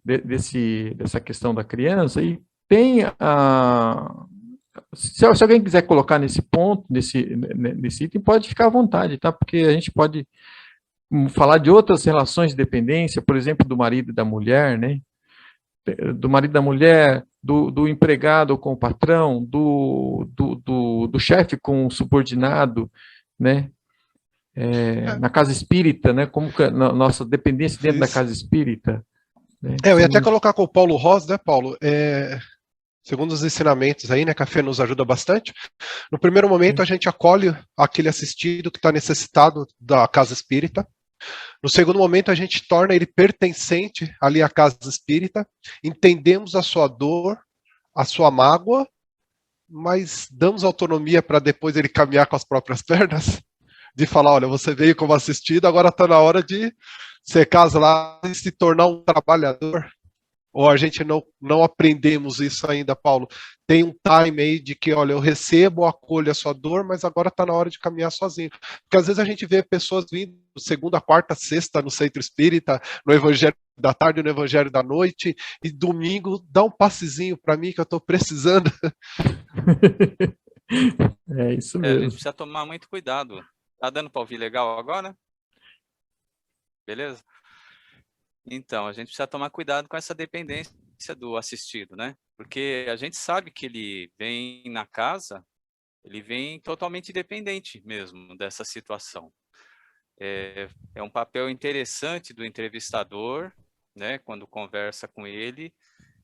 dessa questão da criança, e tem se alguém quiser colocar nesse ponto, nesse item, pode ficar à vontade, tá? Porque a gente pode falar de outras relações de dependência, por exemplo, do marido e da mulher, né? Do marido e da mulher, do empregado com o patrão, do chefe com o subordinado, né? Na casa espírita, né? Como que nossa dependência dentro da casa espírita. Né? Eu ia até colocar com o Paulo Rosa, né, Paulo? Segundo os ensinamentos aí, né, que a fé nos ajuda bastante. No primeiro momento, a gente acolhe aquele assistido que está necessitado da casa espírita. No segundo momento, a gente torna ele pertencente ali à casa espírita. Entendemos a sua dor, a sua mágoa, mas damos autonomia para depois ele caminhar com as próprias pernas. De falar, olha, você veio como assistido, agora está na hora de ser casar e se tornar um trabalhador. Ou a gente não aprendemos isso ainda, Paulo? Tem um time aí de que, olha, eu recebo, acolho a sua dor, mas agora está na hora de caminhar sozinho. Porque às vezes a gente vê pessoas vindo segunda, quarta, sexta no centro espírita, no evangelho da tarde, no evangelho da noite, e domingo dá um passezinho para mim que eu estou precisando. É isso mesmo. A gente precisa tomar muito cuidado. Tá dando para ouvir legal agora? beleza? Então, a gente precisa tomar cuidado com essa dependência do assistido, né? Porque a gente sabe que ele vem na casa, ele vem totalmente dependente mesmo dessa situação. É um papel interessante do entrevistador, né, quando conversa com ele,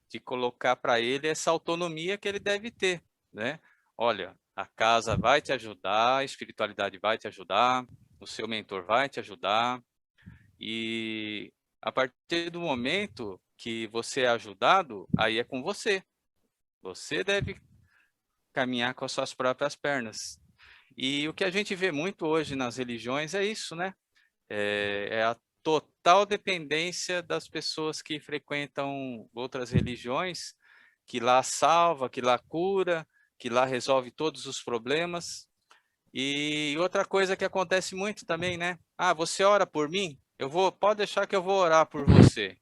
de colocar para ele essa autonomia que ele deve ter, né? Olha, a casa vai te ajudar, a espiritualidade vai te ajudar, o seu mentor vai te ajudar, e a partir do momento que você é ajudado, aí é com você. Você deve caminhar com as suas próprias pernas. E o que a gente vê muito hoje nas religiões é isso, né? É a total dependência das pessoas que frequentam outras religiões, que lá salva, que lá cura, que lá resolve todos os problemas. E outra coisa que acontece muito também, né? Ah, você ora por mim? Pode deixar que eu vou orar por você.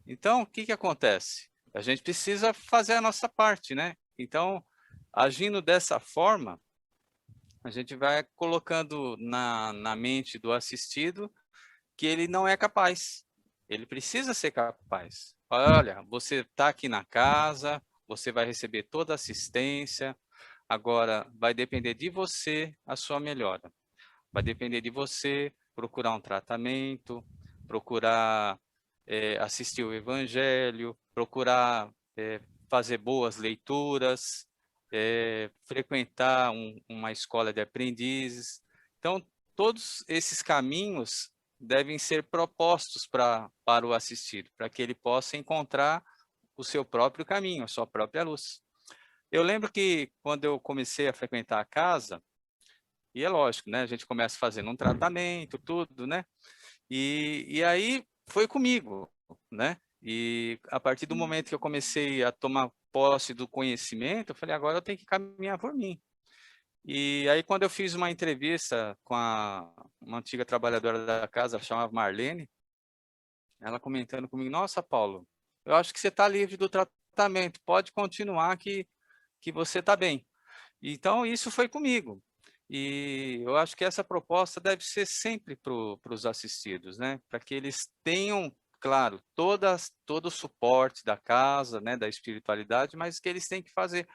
Então, o que que acontece? A gente precisa fazer a nossa parte, né? Então, agindo dessa forma, a gente vai colocando na mente do assistido que ele não é capaz. Ele precisa ser capaz. Olha, você está aqui na casa, você vai receber toda a assistência, agora vai depender de você a sua melhora. Vai depender de você procurar um tratamento, procurar assistir o evangelho, procurar fazer boas leituras, frequentar uma escola de aprendizes. Então, todos esses caminhos devem ser propostos para o assistido, para que ele possa encontrar o seu próprio caminho, a sua própria luz. Eu lembro que quando eu comecei a frequentar a casa, e é lógico, né? A gente começa fazendo um tratamento, tudo, né? E aí foi comigo, né? E a partir do momento que eu comecei a tomar posse do conhecimento, eu falei, agora eu tenho que caminhar por mim. E aí quando eu fiz uma entrevista com uma antiga trabalhadora da casa, ela chamava Marlene, ela comentando comigo, nossa, Paulo, eu acho que você está livre do tratamento, pode continuar que você está bem. Então, isso foi comigo. E eu acho que essa proposta deve ser sempre para os assistidos, né? Para que eles tenham, claro, todo o suporte da casa, né, da espiritualidade, mas que eles têm que fazer.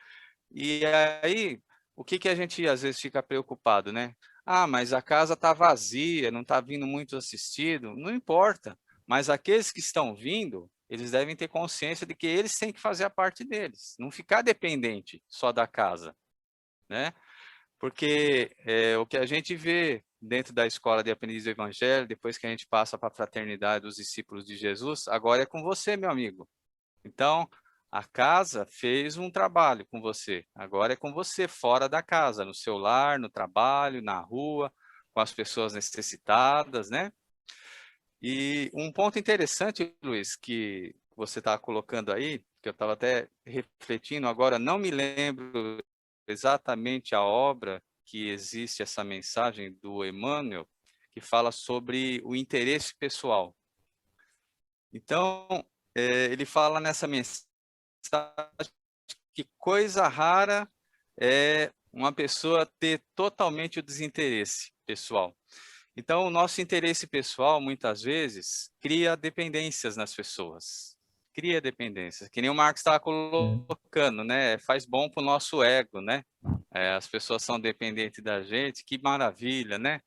E aí, o que a gente às vezes fica preocupado, né? Ah, mas a casa está vazia, não está vindo muito assistido. Não importa, mas aqueles que estão vindo, eles devem ter consciência de que eles têm que fazer a parte deles, não ficar dependente só da casa, né? Porque o que a gente vê dentro da escola de aprendiz do Evangelho, depois que a gente passa para a fraternidade dos discípulos de Jesus, agora é com você, meu amigo. Então, a casa fez um trabalho com você, agora é com você, fora da casa, no seu lar, no trabalho, na rua, com as pessoas necessitadas, né? E um ponto interessante, Luiz, que você está colocando aí, que eu estava até refletindo agora, não me lembro exatamente a obra que existe essa mensagem do Emmanuel, que fala sobre o interesse pessoal. Então, ele fala nessa mensagem que coisa rara é uma pessoa ter totalmente o desinteresse pessoal. Então, o nosso interesse pessoal, muitas vezes, cria dependências nas pessoas. Cria dependências, que nem o Marcos estava colocando, né? Faz bom para o nosso ego, né? As pessoas são dependentes da gente, que maravilha, né?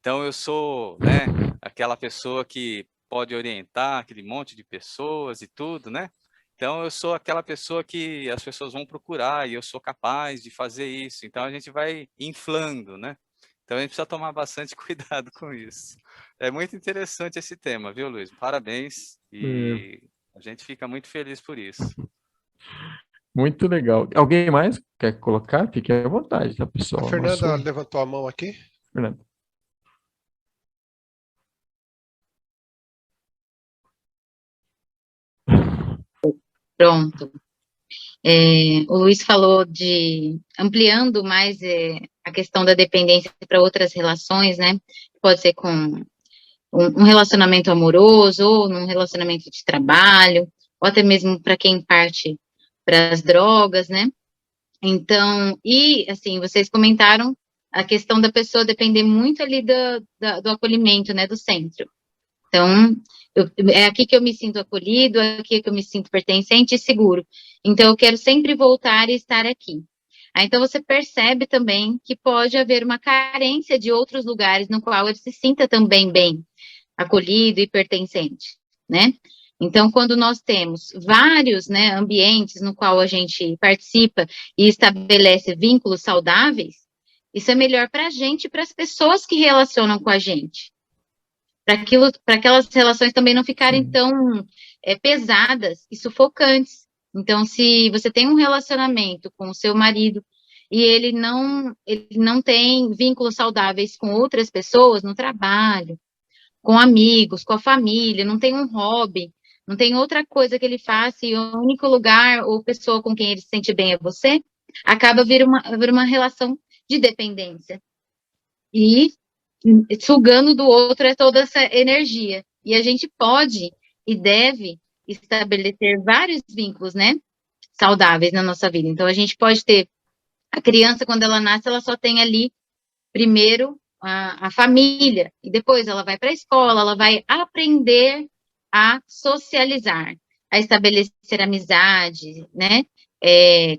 Então, eu sou, né, aquela pessoa que pode orientar aquele monte de pessoas e tudo, né? Então, eu sou aquela pessoa que as pessoas vão procurar e eu sou capaz de fazer isso. Então, a gente vai inflando, né? Então, a gente precisa tomar bastante cuidado com isso. É muito interessante esse tema, viu, Luiz? Parabéns e a gente fica muito feliz por isso. Muito legal. Alguém mais quer colocar? Fique à vontade, tá, pessoal? A Fernanda levantou a mão aqui. Fernanda. Pronto. O Luiz falou de ampliando mais a questão da dependência para outras relações, né? Pode ser com um relacionamento amoroso, ou num relacionamento de trabalho, ou até mesmo para quem parte para as drogas, né? Então, e assim, vocês comentaram a questão da pessoa depender muito ali do acolhimento, né, do centro. Então, é aqui que eu me sinto acolhido, é aqui que eu me sinto pertencente e seguro. Então, eu quero sempre voltar e estar aqui. Aí, então, você percebe também que pode haver uma carência de outros lugares no qual ele se sinta também bem acolhido e pertencente, né? Então, quando nós temos vários, né, ambientes no qual a gente participa e estabelece vínculos saudáveis, isso é melhor para a gente e para as pessoas que relacionam com a gente. Para aquelas relações também não ficarem tão pesadas e sufocantes. Então, se você tem um relacionamento com o seu marido e ele não tem vínculos saudáveis com outras pessoas no trabalho, com amigos, com a família, não tem um hobby, não tem outra coisa que ele faça e o único lugar ou pessoa com quem ele se sente bem é você, acaba vir uma relação de dependência. E sugando do outro é toda essa energia. E a gente pode e deve estabelecer vários vínculos, né, saudáveis na nossa vida. Então, a gente pode ter, a criança, quando ela nasce, ela só tem ali, primeiro, a família, e depois ela vai para a escola, ela vai aprender a socializar, a estabelecer amizade, né,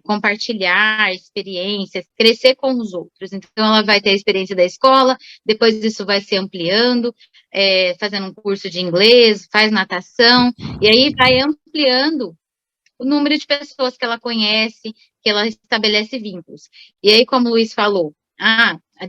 compartilhar experiências, crescer com os outros. Então, ela vai ter a experiência da escola, depois isso vai se ampliando, fazendo um curso de inglês, faz natação, e aí vai ampliando o número de pessoas que ela conhece, que ela estabelece vínculos. E aí, como o Luiz falou,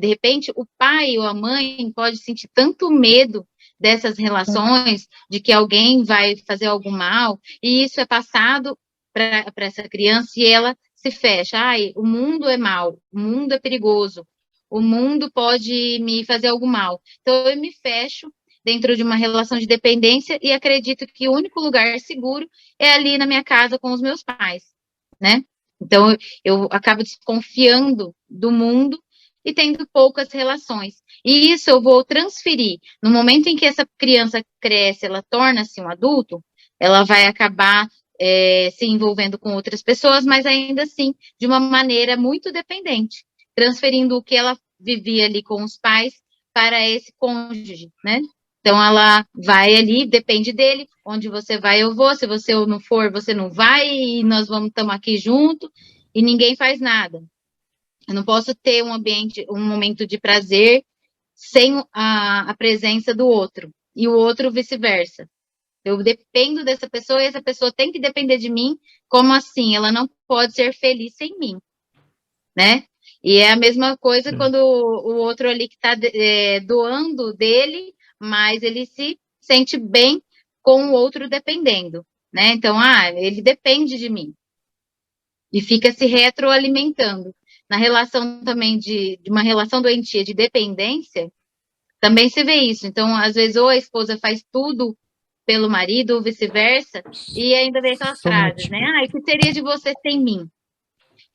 de repente, o pai ou a mãe pode sentir tanto medo dessas relações, de que alguém vai fazer algo mal, e isso é passado para essa criança e ela se fecha. O mundo é mal, o mundo é perigoso, o mundo pode me fazer algo mal. Então, eu me fecho dentro de uma relação de dependência e acredito que o único lugar seguro é ali na minha casa com os meus pais, né? Então, eu acabo desconfiando do mundo e tendo poucas relações. E isso eu vou transferir. No momento em que essa criança cresce, ela torna-se um adulto, ela vai acabar se envolvendo com outras pessoas, mas ainda assim, de uma maneira muito dependente, transferindo o que ela vivia ali com os pais para esse cônjuge, né? Então, ela vai ali, depende dele, onde você vai, eu vou, se você não for, você não vai, e nós estamos aqui junto, e ninguém faz nada. Eu não posso ter um momento de prazer sem a presença do outro, e o outro vice-versa. Eu dependo dessa pessoa e essa pessoa tem que depender de mim. Como assim? Ela não pode ser feliz sem mim, né? E é a mesma coisa quando o outro ali que está doando dele, mas ele se sente bem com o outro dependendo, né? Então, ele depende de mim. E fica se retroalimentando. Na relação também de uma relação doentia de dependência, também se vê isso. Então, às vezes, ou a esposa faz tudo pelo marido, ou vice-versa, e ainda vem aquelas frases, né? O que seria de você sem mim?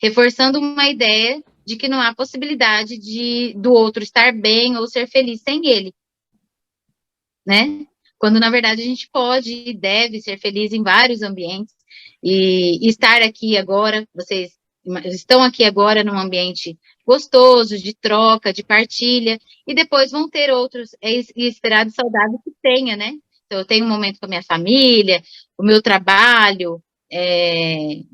Reforçando uma ideia de que não há possibilidade do outro estar bem ou ser feliz sem ele, né? Quando, na verdade, a gente pode e deve ser feliz em vários ambientes, e estar aqui agora, vocês estão aqui agora num ambiente gostoso, de troca, de partilha, e depois vão ter outros, esperado saudável que tenha, né? Então, eu tenho um momento com a minha família, o meu trabalho,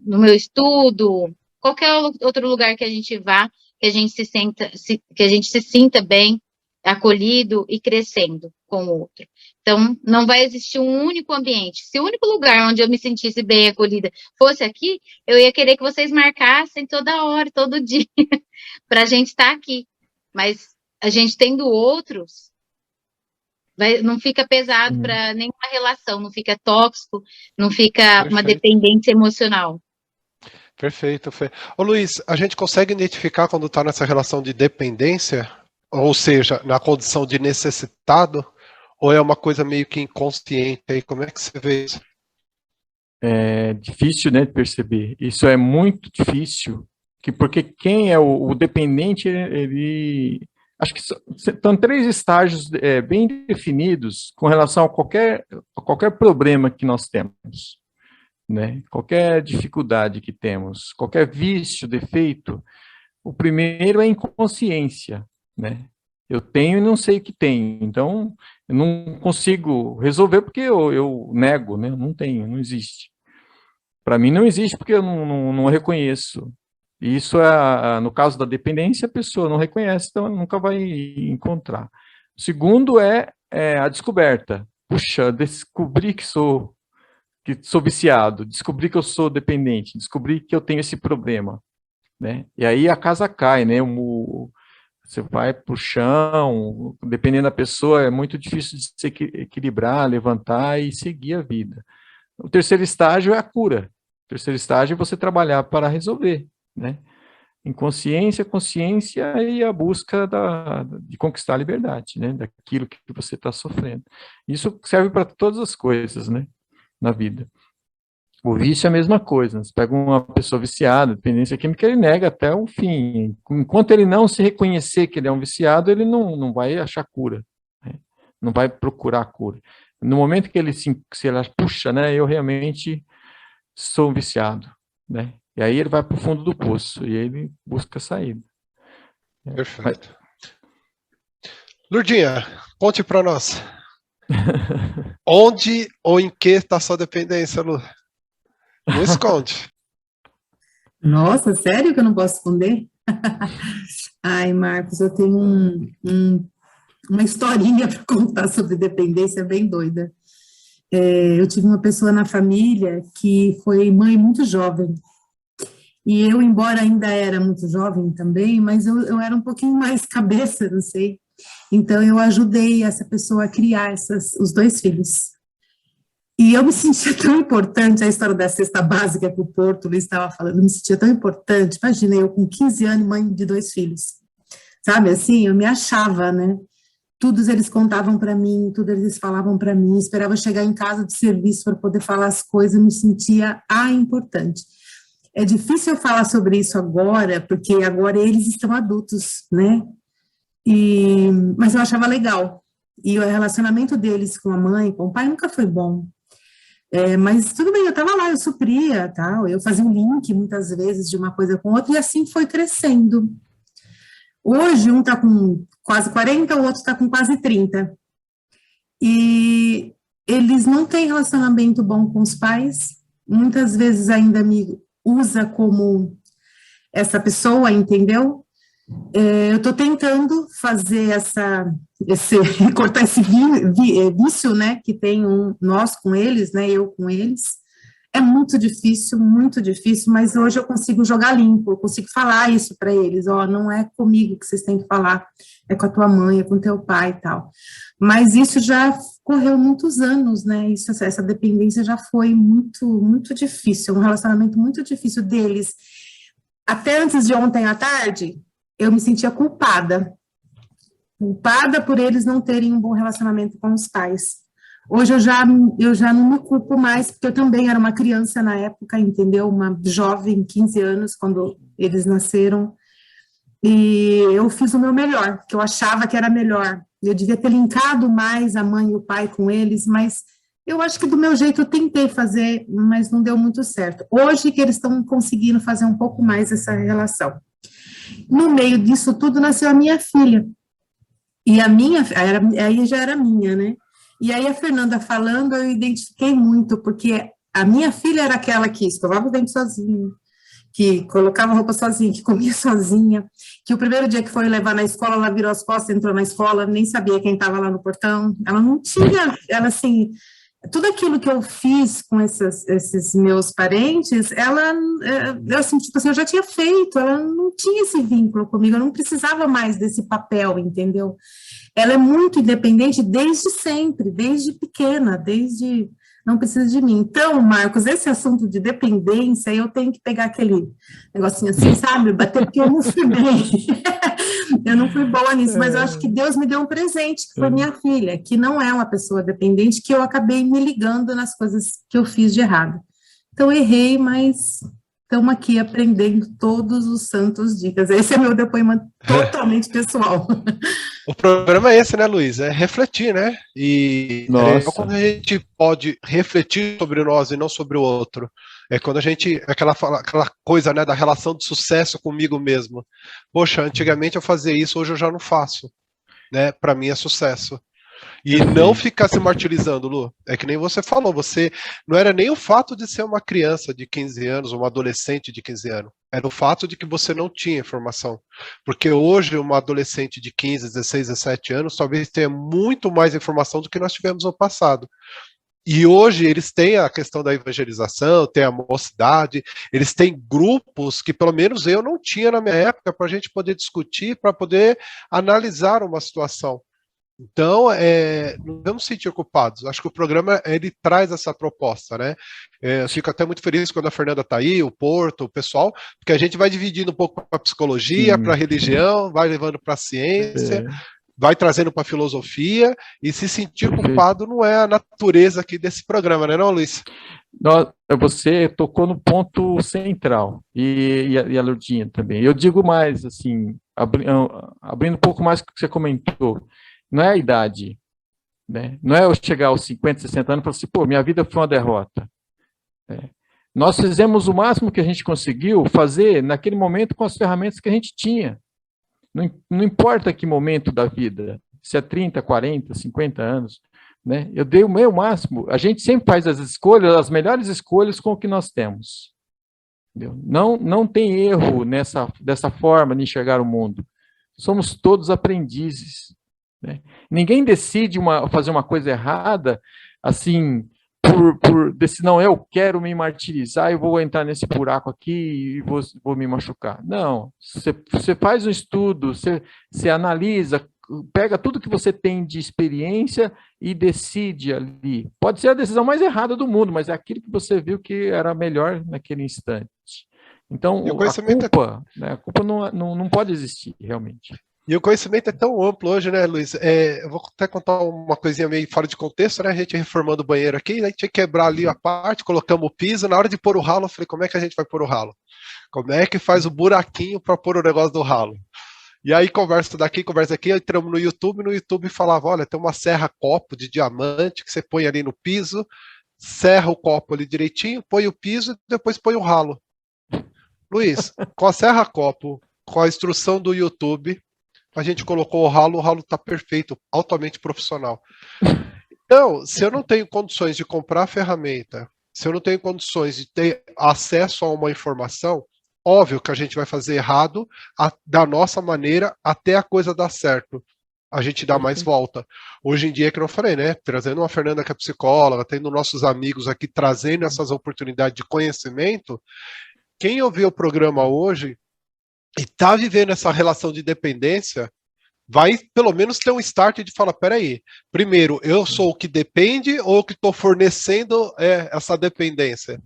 no meu estudo, qualquer outro lugar que a gente vá, que a gente se sinta bem, acolhido e crescendo com o outro. Então, não vai existir um único ambiente. Se o único lugar onde eu me sentisse bem acolhida fosse aqui, eu ia querer que vocês marcassem toda hora, todo dia, para a gente estar aqui. Mas a gente tendo outros, não fica pesado para nenhuma relação, não fica tóxico, não fica uma dependência emocional. Perfeito, Fê. Ô Luiz, a gente consegue identificar quando está nessa relação de dependência, ou seja, na condição de necessitado, ou é uma coisa meio que inconsciente aí? Como é que você vê isso? É difícil, né, de perceber. Isso é muito difícil, porque quem é o dependente, ele acho que estão 3 estágios bem definidos com relação a qualquer problema que nós temos, né? Qualquer dificuldade que temos, qualquer vício, defeito. O primeiro é inconsciência, né? Eu tenho e não sei o que tenho. Então, eu não consigo resolver porque eu nego, né? Não tenho, não existe. Para mim não existe porque eu não reconheço. E isso no caso da dependência, a pessoa não reconhece, então ela nunca vai encontrar. O segundo é a descoberta. Puxa, descobri que sou viciado, descobri que eu sou dependente, descobri que eu tenho esse problema, né? E aí a casa cai, né? Você vai para o chão, dependendo da pessoa, é muito difícil de se equilibrar, levantar e seguir a vida. O terceiro estágio é a cura. O terceiro estágio é você trabalhar para resolver, né? Inconsciência, consciência e a busca de conquistar a liberdade, né? Daquilo que você está sofrendo. Isso serve para todas as coisas, né? Na vida. O vício é a mesma coisa. Você pega uma pessoa viciada, dependência química, ele nega até o fim. Enquanto ele não se reconhecer que ele é um viciado, ele não vai achar cura, né? Não vai procurar cura. No momento que ele se ele acha, puxa, né, eu realmente sou um viciado, né? E aí ele vai para o fundo do poço e ele busca saída. Perfeito. Lurdinha, conte para nós. Onde ou em que está sua dependência, Lu? Não esconde. Nossa, sério que eu não posso responder? Ai, Marcos, eu tenho uma historinha para contar sobre dependência bem doida. Eu tive uma pessoa na família que foi mãe muito jovem. E eu, embora ainda era muito jovem também, mas eu era um pouquinho mais cabeça, não sei. Então, eu ajudei essa pessoa a criar os 2 filhos. E eu me sentia tão importante, a história da cesta básica que o Porto Luiz estava falando, eu me sentia tão importante. Imagina, eu com 15 anos, mãe de 2 filhos. Sabe, assim, eu me achava, né? Tudo eles contavam para mim, tudo eles falavam para mim, esperava eu chegar em casa de serviço para poder falar as coisas, eu me sentia importante. É difícil eu falar sobre isso agora, porque agora eles estão adultos, né? Mas eu achava legal. E o relacionamento deles com a mãe, com o pai, nunca foi bom. Mas tudo bem, eu estava lá, eu supria, tal, eu fazia um link muitas vezes de uma coisa com outra, e assim foi crescendo. Hoje, um está com quase 40, o outro está com quase 30. E eles não têm relacionamento bom com os pais, muitas vezes ainda me usa como essa pessoa, entendeu? Eu estou tentando fazer cortar esse vício, né, que tem nós com eles, né, eu com eles. É muito difícil, mas hoje eu consigo jogar limpo, eu consigo falar isso para eles, não é comigo que vocês têm que falar, é com a tua mãe, é com o teu pai e tal. Mas isso já correu muitos anos, né, essa dependência já foi muito, muito difícil, um relacionamento muito difícil deles. Até antes de ontem à tarde, eu me sentia culpada por eles não terem um bom relacionamento com os pais. Hoje eu já não me culpo mais, porque eu também era uma criança na época, entendeu? Uma jovem, 15 anos, quando eles nasceram, e eu fiz o meu melhor, que eu achava que era melhor. Eu devia ter linkado mais a mãe e o pai com eles, mas eu acho que do meu jeito eu tentei fazer, mas não deu muito certo. Hoje que eles estão conseguindo fazer um pouco mais essa relação. No meio disso tudo nasceu a minha filha. E aí já era minha, né? E aí a Fernanda falando, eu identifiquei muito, porque a minha filha era aquela que escovava o dente sozinha, que colocava roupa sozinha, que comia sozinha, que o primeiro dia que foi levar na escola, ela virou as costas, entrou na escola, nem sabia quem estava lá no portão, ela não tinha, ela assim, tudo aquilo que eu fiz com esses meus parentes, eu assim, tipo assim, eu já tinha feito, ela não tinha esse vínculo comigo, eu não precisava mais desse papel, entendeu? Ela é muito independente desde sempre, desde pequena, não precisa de mim. Então, Marcos, esse assunto de dependência, eu tenho que pegar aquele negocinho assim, sabe, bater, porque eu não fui bem. Eu não fui boa nisso, mas eu acho que Deus me deu um presente, que foi minha filha, que não é uma pessoa dependente, que eu acabei me ligando nas coisas que eu fiz de errado. Então, errei, mas estamos aqui aprendendo todos os santos dias. Esse é meu depoimento totalmente pessoal. O programa é esse, né, Luiz? É refletir, né? E quando a gente pode refletir sobre nós e não sobre o outro. É quando a gente, aquela coisa, né, da relação de sucesso comigo mesmo. Poxa, antigamente eu fazia isso, hoje eu já não faço. né, para mim é sucesso. E não ficar se martirizando, Lu. É que nem você falou, você não era nem o fato de ser uma criança de 15 anos, uma adolescente de 15 anos. Era o fato de que você não tinha informação. Porque hoje, uma adolescente de 15, 16, 17 anos, talvez tenha muito mais informação do que nós tivemos no passado. E hoje eles têm a questão da evangelização, tem a mocidade, eles têm grupos que pelo menos eu não tinha na minha época para a gente poder discutir, para poder analisar uma situação. Então, não vamos se sentir culpados. Acho que o programa ele traz essa proposta, né? Eu fico até muito feliz quando a Fernanda está aí, o Porto, o pessoal, porque a gente vai dividindo um pouco para a psicologia, para a religião, vai levando para a ciência, vai trazendo para a filosofia, e se sentir culpado não é a natureza aqui desse programa, né, não, Luiz? Você tocou no ponto central, e a Lourdinha também. Eu digo mais, assim, abrindo um pouco mais do que você comentou, não é a idade, né? Não é eu chegar aos 50, 60 anos e falar assim, pô, minha vida foi uma derrota. Nós fizemos o máximo que a gente conseguiu fazer naquele momento com as ferramentas que a gente tinha. Não importa que momento da vida, se é 30, 40, 50 anos, né? Eu dei o meu máximo. A gente sempre faz as escolhas, as melhores escolhas com o que nós temos. Entendeu? Não tem erro dessa forma de enxergar o mundo. Somos todos aprendizes. Né? Ninguém decide fazer uma coisa errada, assim, não, eu quero me martirizar e vou entrar nesse buraco aqui e vou me machucar. Não, você faz um estudo, você analisa, pega tudo que você tem de experiência e decide ali. Pode ser a decisão mais errada do mundo, mas é aquilo que você viu que era melhor naquele instante. Então, a culpa não pode existir, realmente. E o conhecimento é tão amplo hoje, né, Luiz? Eu vou até contar uma coisinha meio fora de contexto, né? A gente reformando o banheiro aqui, a gente tinha que quebrar ali a parte, colocamos o piso. Na hora de pôr o ralo, eu falei, como é que a gente vai pôr o ralo? Como é que faz o buraquinho para pôr o negócio do ralo? E aí, conversa daqui, conversa aqui, entramos no YouTube falava, olha, tem uma serra-copo de diamante que você põe ali no piso, serra o copo ali direitinho, põe o piso e depois põe o ralo. Luiz, com a serra-copo, com a instrução do YouTube, a gente colocou o ralo está perfeito, altamente profissional. Então, se eu não tenho condições de comprar a ferramenta, se eu não tenho condições de ter acesso a uma informação, óbvio que a gente vai fazer errado da nossa maneira até a coisa dar certo. A gente dá mais volta. Hoje em dia, que eu falei, né? Trazendo uma Fernanda que é psicóloga, tendo nossos amigos aqui trazendo essas oportunidades de conhecimento, quem ouviu o programa hoje e está vivendo essa relação de dependência, vai pelo menos ter um start de falar, peraí, primeiro, eu sou o que depende ou o que estou fornecendo essa dependência?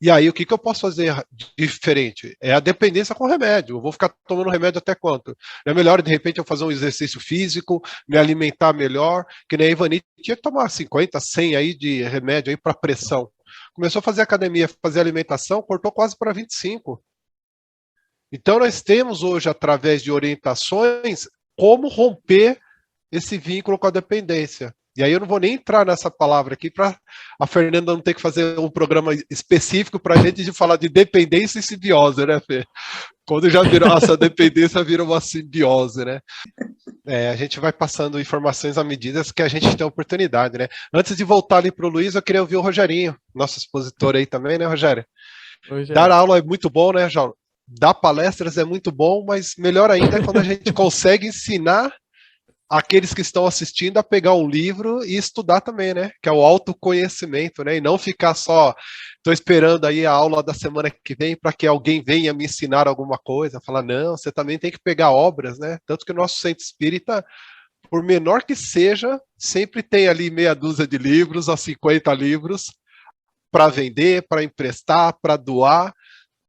E aí, o que eu posso fazer diferente? É a dependência com remédio. Eu vou ficar tomando remédio até quanto? É melhor, de repente, eu fazer um exercício físico, me alimentar melhor, que nem a Ivani tinha que tomar 50, 100 aí de remédio aí para pressão. Começou a fazer academia, fazer alimentação, cortou quase para 25. Então, nós temos hoje, através de orientações, como romper esse vínculo com a dependência. E aí eu não vou nem entrar nessa palavra aqui para a Fernanda não ter que fazer um programa específico para a gente de falar de dependência e simbiose, né, Fê? Quando já virou essa dependência, vira uma simbiose, né? A gente vai passando informações à medida que a gente tem a oportunidade, né? Antes de voltar ali para o Luiz, eu queria ouvir o Rogerinho, nosso expositor aí também, né, Rogério? Dar aula é muito bom, né, João? Dar palestras é muito bom, mas melhor ainda é quando a gente consegue ensinar aqueles que estão assistindo a pegar um livro e estudar também, né? Que é o autoconhecimento, né? E não ficar só, estou esperando aí a aula da semana que vem para que alguém venha me ensinar alguma coisa. Falar, não, você também tem que pegar obras, né? Tanto que o nosso centro espírita, por menor que seja, sempre tem ali meia dúzia de livros, a 50 livros, para vender, para emprestar, para doar,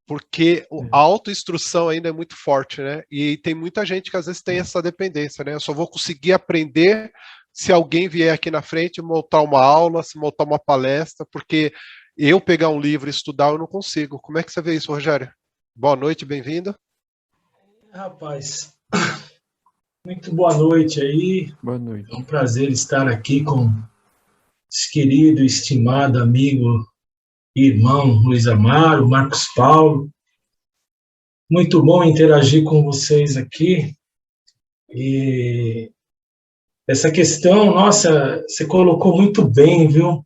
porque a autoinstrução ainda é muito forte, né? E tem muita gente que às vezes tem essa dependência, né? Eu só vou conseguir aprender se alguém vier aqui na frente montar uma aula, se montar uma palestra, porque eu pegar um livro e estudar eu não consigo. Como é que você vê isso, Rogério? Boa noite, bem-vindo. Rapaz, muito boa noite aí. Boa noite. É um prazer estar aqui com esse querido, estimado amigo irmão Luiz Amaro, Marcos Paulo. Muito bom interagir com vocês aqui. E Essa questão, nossa, você colocou muito bem, viu,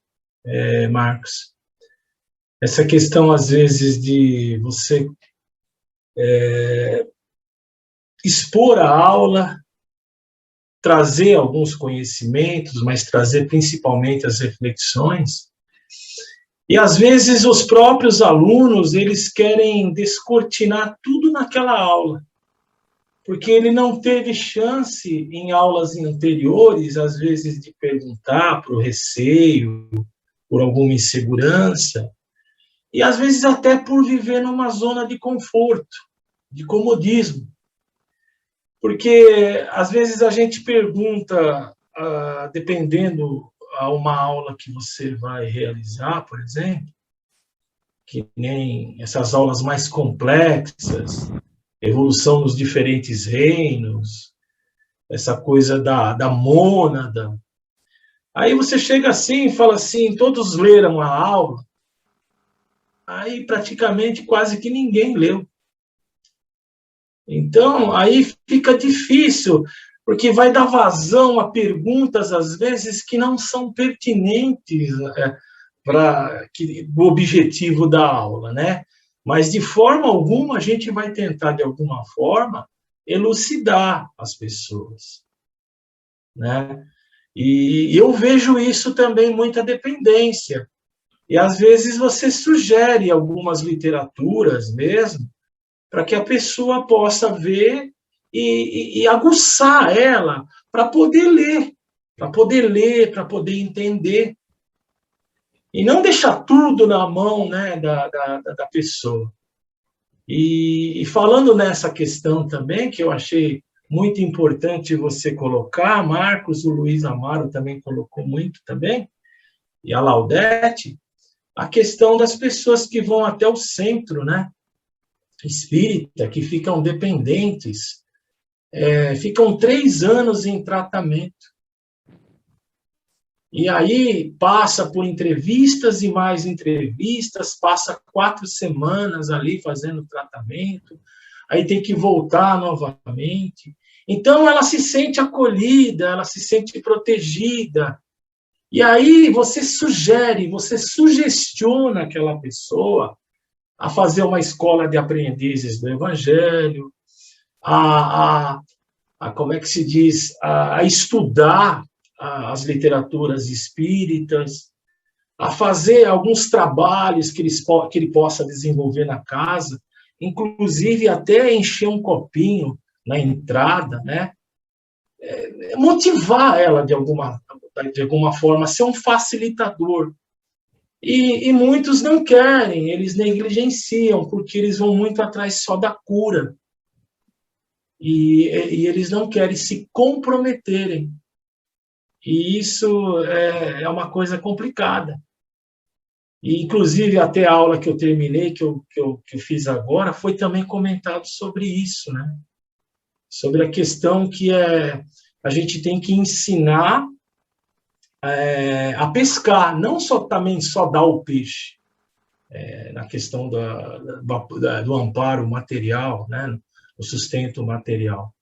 Marcos? Essa questão, às vezes, de você expor a aula, trazer alguns conhecimentos, mas trazer principalmente as reflexões. E, às vezes, os próprios alunos, eles querem descortinar tudo naquela aula, porque ele não teve chance, em aulas anteriores, às vezes, de perguntar por receio, por alguma insegurança, e, às vezes, até por viver numa zona de conforto, de comodismo. Porque, às vezes, a gente pergunta, dependendo a uma aula que você vai realizar, por exemplo, que nem essas aulas mais complexas, evolução nos diferentes reinos, essa coisa da mônada. Aí você chega assim e fala assim, todos leram a aula, aí praticamente quase que ninguém leu. Então, aí fica difícil, porque vai dar vazão a perguntas, às vezes, que não são pertinentes para o objetivo da aula, né? Mas, de forma alguma, a gente vai tentar, de alguma forma, elucidar as pessoas, né? E eu vejo isso também, muita dependência. E, às vezes, você sugere algumas literaturas mesmo, para que a pessoa possa ver e aguçar ela para poder ler, para poder entender. E não deixar tudo na mão, né, da pessoa. E falando nessa questão também, que eu achei muito importante você colocar, Marcos, o Luiz Amaro também colocou muito também, e a Laudete, a questão das pessoas que vão até o centro, né, espírita, que ficam dependentes, ficam 3 anos em tratamento. E aí passa por entrevistas e mais entrevistas, passa 4 semanas ali fazendo tratamento, aí tem que voltar novamente. Então ela se sente acolhida, ela se sente protegida. E aí você sugere, você sugestiona aquela pessoa a fazer uma escola de aprendizes do Evangelho, como é que se diz, a estudar as literaturas espíritas, a fazer alguns trabalhos que ele possa desenvolver na casa, inclusive até encher um copinho na entrada, né? Motivar ela de alguma forma, ser um facilitador. E muitos não querem, eles negligenciam, porque eles vão muito atrás só da cura. E eles não querem se comprometerem. E isso é uma coisa complicada. E, inclusive, até a aula que eu terminei, que eu fiz agora, foi também comentado sobre isso, né? Sobre a questão que a gente tem que ensinar a pescar, não também só dar o peixe, na questão do amparo material, né, o sustento material.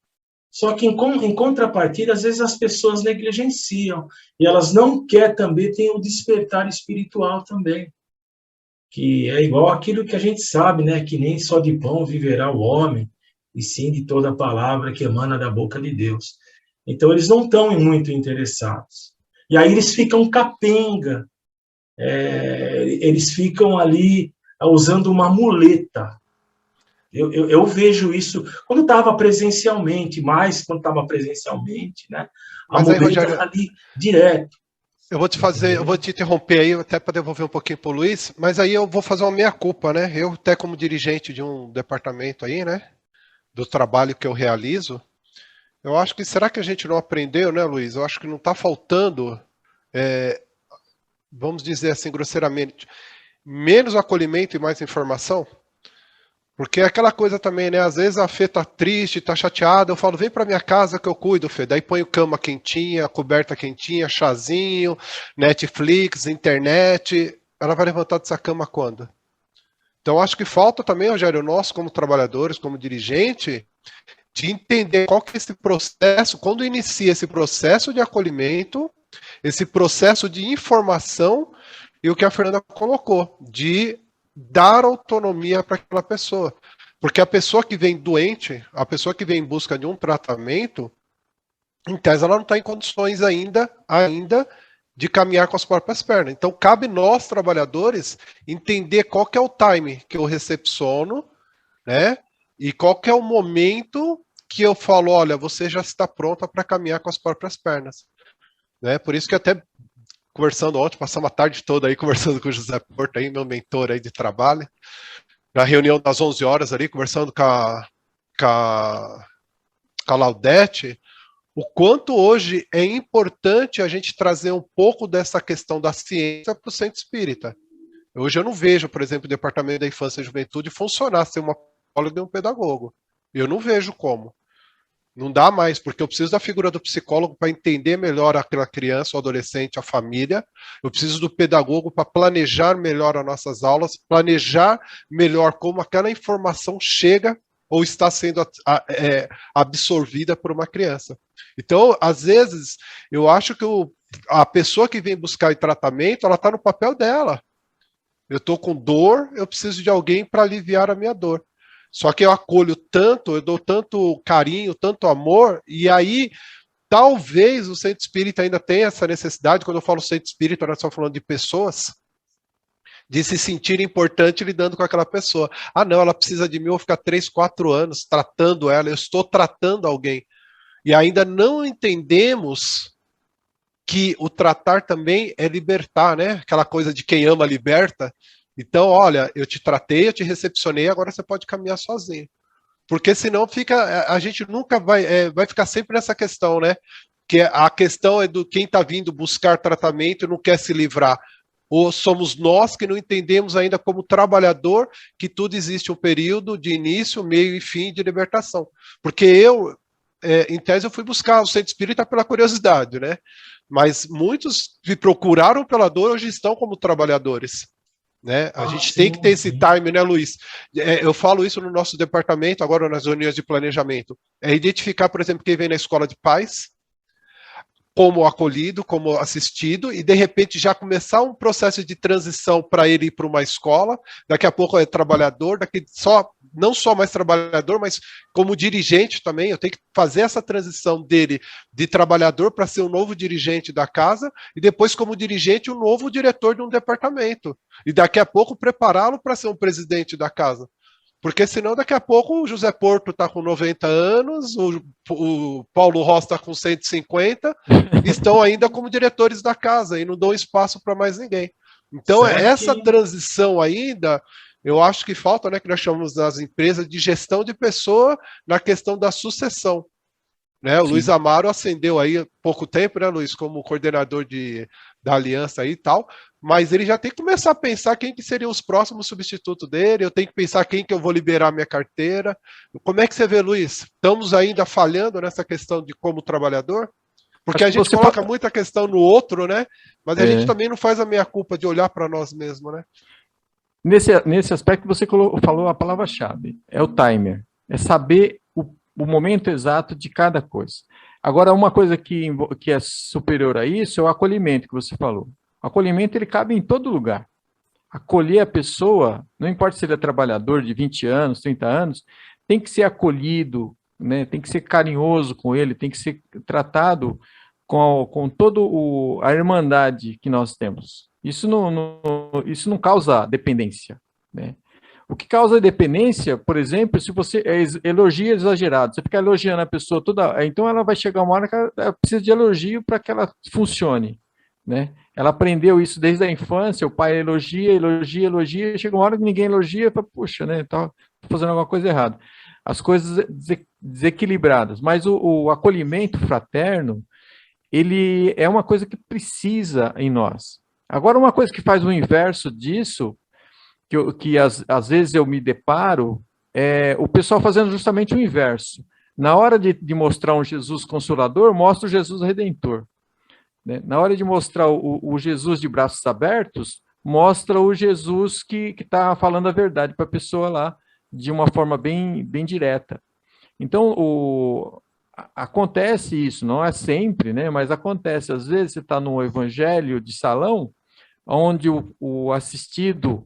Só que, em contrapartida, às vezes as pessoas negligenciam, e elas não querem também ter o despertar espiritual também, que é igual aquilo que a gente sabe, né, que nem só de pão viverá o homem, e sim de toda a palavra que emana da boca de Deus. Então, eles não estão muito interessados. E aí eles ficam capenga, eles ficam ali usando uma muleta. Eu vejo isso quando estava presencialmente, né? Mas aí, Rogério, ali direto. Eu vou te interromper aí, até para devolver um pouquinho para o Luiz, mas aí eu vou fazer uma meia-culpa, né? Eu, até como dirigente de um departamento aí, né? Do trabalho que eu realizo, eu acho que, será que a gente não aprendeu, né, Luiz? Eu acho que não está faltando, vamos dizer assim, grosseiramente, menos acolhimento e mais informação? Porque é aquela coisa também, né? Às vezes a Fê tá triste, tá chateada, eu falo, vem pra minha casa que eu cuido, Fê. Daí põe cama quentinha, coberta quentinha, chazinho, Netflix, internet. Ela vai levantar dessa cama quando? Então acho que falta também, Rogério, nós como trabalhadores, como dirigente, de entender qual que é esse processo, quando inicia esse processo de acolhimento, esse processo de informação, e o que a Fernanda colocou, de dar autonomia para aquela pessoa. Porque a pessoa que vem doente, a pessoa que vem em busca de um tratamento, em tese ela não está em condições ainda de caminhar com as próprias pernas. Então cabe nós, trabalhadores, entender qual que é o time que eu recepciono, né? E qual que é o momento que eu falo, olha, você já está pronta para caminhar com as próprias pernas. Né? Por isso que até conversando ontem, passamos a tarde toda aí conversando com o José Porto, aí, meu mentor aí de trabalho, na reunião das 11 horas ali, conversando com a Laudete, o quanto hoje é importante a gente trazer um pouco dessa questão da ciência para o centro espírita. Hoje eu não vejo, por exemplo, o Departamento da Infância e Juventude funcionar sem uma psicóloga e um pedagogo. Eu não vejo como. Não dá mais, porque eu preciso da figura do psicólogo para entender melhor aquela criança, o adolescente, a família. Eu preciso do pedagogo para planejar melhor as nossas aulas, planejar melhor como aquela informação chega ou está sendo absorvida por uma criança. Então, às vezes, eu acho que a pessoa que vem buscar tratamento, ela está no papel dela. Eu estou com dor, eu preciso de alguém para aliviar a minha dor. Só que eu acolho tanto, eu dou tanto carinho, tanto amor, e aí talvez o centro espírita ainda tenha essa necessidade, quando eu falo centro espírita, nós estamos falando de pessoas, de se sentir importante lidando com aquela pessoa. Ah, não, ela precisa de mim, eu vou ficar 3, 4 anos tratando ela, eu estou tratando alguém. E ainda não entendemos que o tratar também é libertar, né? Aquela coisa de quem ama liberta. Então, olha, eu te tratei, eu te recepcionei, agora você pode caminhar sozinho. Porque senão a gente nunca vai ficar sempre nessa questão, né? Que a questão é do quem está vindo buscar tratamento e não quer se livrar. Ou somos nós que não entendemos ainda como trabalhador que tudo existe um período de início, meio e fim de libertação. Porque em tese, eu fui buscar o centro espírita pela curiosidade, né? Mas muitos que procuraram pela dor hoje estão como trabalhadores. Né? A gente tem que ter esse time, né, Luiz? Eu falo isso no nosso departamento, agora nas reuniões de planejamento. É identificar, por exemplo, quem vem na escola de paz, como acolhido, como assistido, e de repente já começar um processo de transição para ele ir para uma escola, daqui a pouco é trabalhador, não só mais trabalhador, mas como dirigente também, eu tenho que fazer essa transição dele de trabalhador para ser um novo dirigente da casa, e depois como dirigente um novo diretor de um departamento, e daqui a pouco prepará-lo para ser um presidente da casa. Porque senão daqui a pouco o José Porto está com 90 anos, o Paulo Rossi está com 150, estão ainda como diretores da casa e não dão espaço para mais ninguém. Então, essa transição ainda, eu acho que falta, né, que nós chamamos nas empresas de gestão de pessoa na questão da sucessão. Né? O Luiz Amaro ascendeu aí há pouco tempo, né, Luiz, como coordenador da aliança aí e tal, mas ele já tem que começar a pensar quem que seriam os próximos substitutos dele, eu tenho que pensar quem que eu vou liberar minha carteira. Como é que você vê, Luiz? Estamos ainda falhando nessa questão de como trabalhador? Porque a gente coloca muita questão no outro, né? Mas a gente também não faz a meia-culpa de olhar para nós mesmos, né? Nesse aspecto, você falou a palavra-chave, é o timer, é saber o momento exato de cada coisa. Agora, uma coisa que é superior a isso é o acolhimento que você falou. O acolhimento, ele cabe em todo lugar. Acolher a pessoa, não importa se ele é trabalhador de 20 anos, 30 anos, tem que ser acolhido, né? Tem que ser carinhoso com ele, tem que ser tratado com toda a irmandade que nós temos. Isso não causa dependência, né? O que causa dependência, por exemplo, se você elogia exagerado, você fica elogiando a pessoa toda, então ela vai chegar uma hora que ela precisa de elogio para que ela funcione, né? Ela aprendeu isso desde a infância, o pai elogia, chega uma hora que ninguém elogia, e fala, puxa, né, tá fazendo alguma coisa errada. As coisas desequilibradas, mas o acolhimento fraterno, ele é uma coisa que precisa em nós. Agora, uma coisa que faz o inverso disso, que às vezes eu me deparo, é o pessoal fazendo justamente o inverso. Na hora de mostrar um Jesus Consolador, mostra o Jesus Redentor. Né? Na hora de mostrar o Jesus de braços abertos, mostra o Jesus que está falando a verdade para a pessoa lá, de uma forma bem direta. Então, acontece isso, não é sempre, né? Mas acontece. Às vezes você está num evangelho de salão, onde o assistido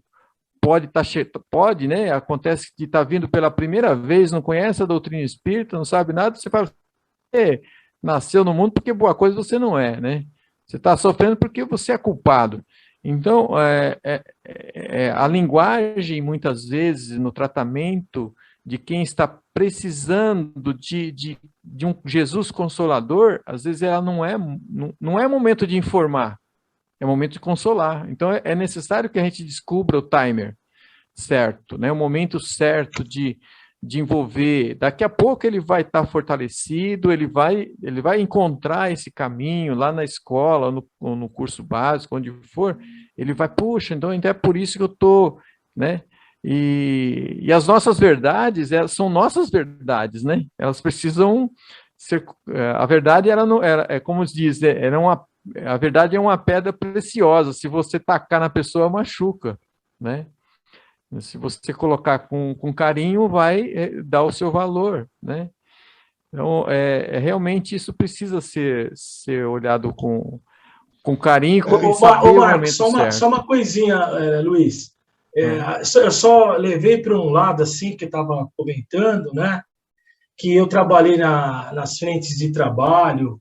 pode, né? Acontece de estar vindo pela primeira vez, não conhece a doutrina espírita, não sabe nada, você fala, você nasceu no mundo porque boa coisa você não é, né? Você está sofrendo porque você é culpado. Então, a linguagem, muitas vezes, no tratamento de quem está precisando de um Jesus consolador, às vezes ela não é momento de informar, é momento de consolar. Então, é necessário que a gente descubra o timer certo, né? O momento certo de envolver. Daqui a pouco ele vai estar fortalecido, ele vai encontrar esse caminho lá na escola, no curso básico, onde for, ele vai, puxa, então é por isso que eu estou, né? E as nossas verdades, são nossas verdades, né? Elas precisam ser... A verdade, ela não, é como se diz, a verdade é uma pedra preciosa, se você tacar na pessoa, machuca, né? Se você colocar com carinho, vai dar o seu valor, né? Então, realmente isso precisa ser olhado com carinho e saber o momento certo. Só uma coisinha, Luiz. Eu só levei para um lado, assim, que estava comentando, né? Que eu trabalhei nas frentes de trabalho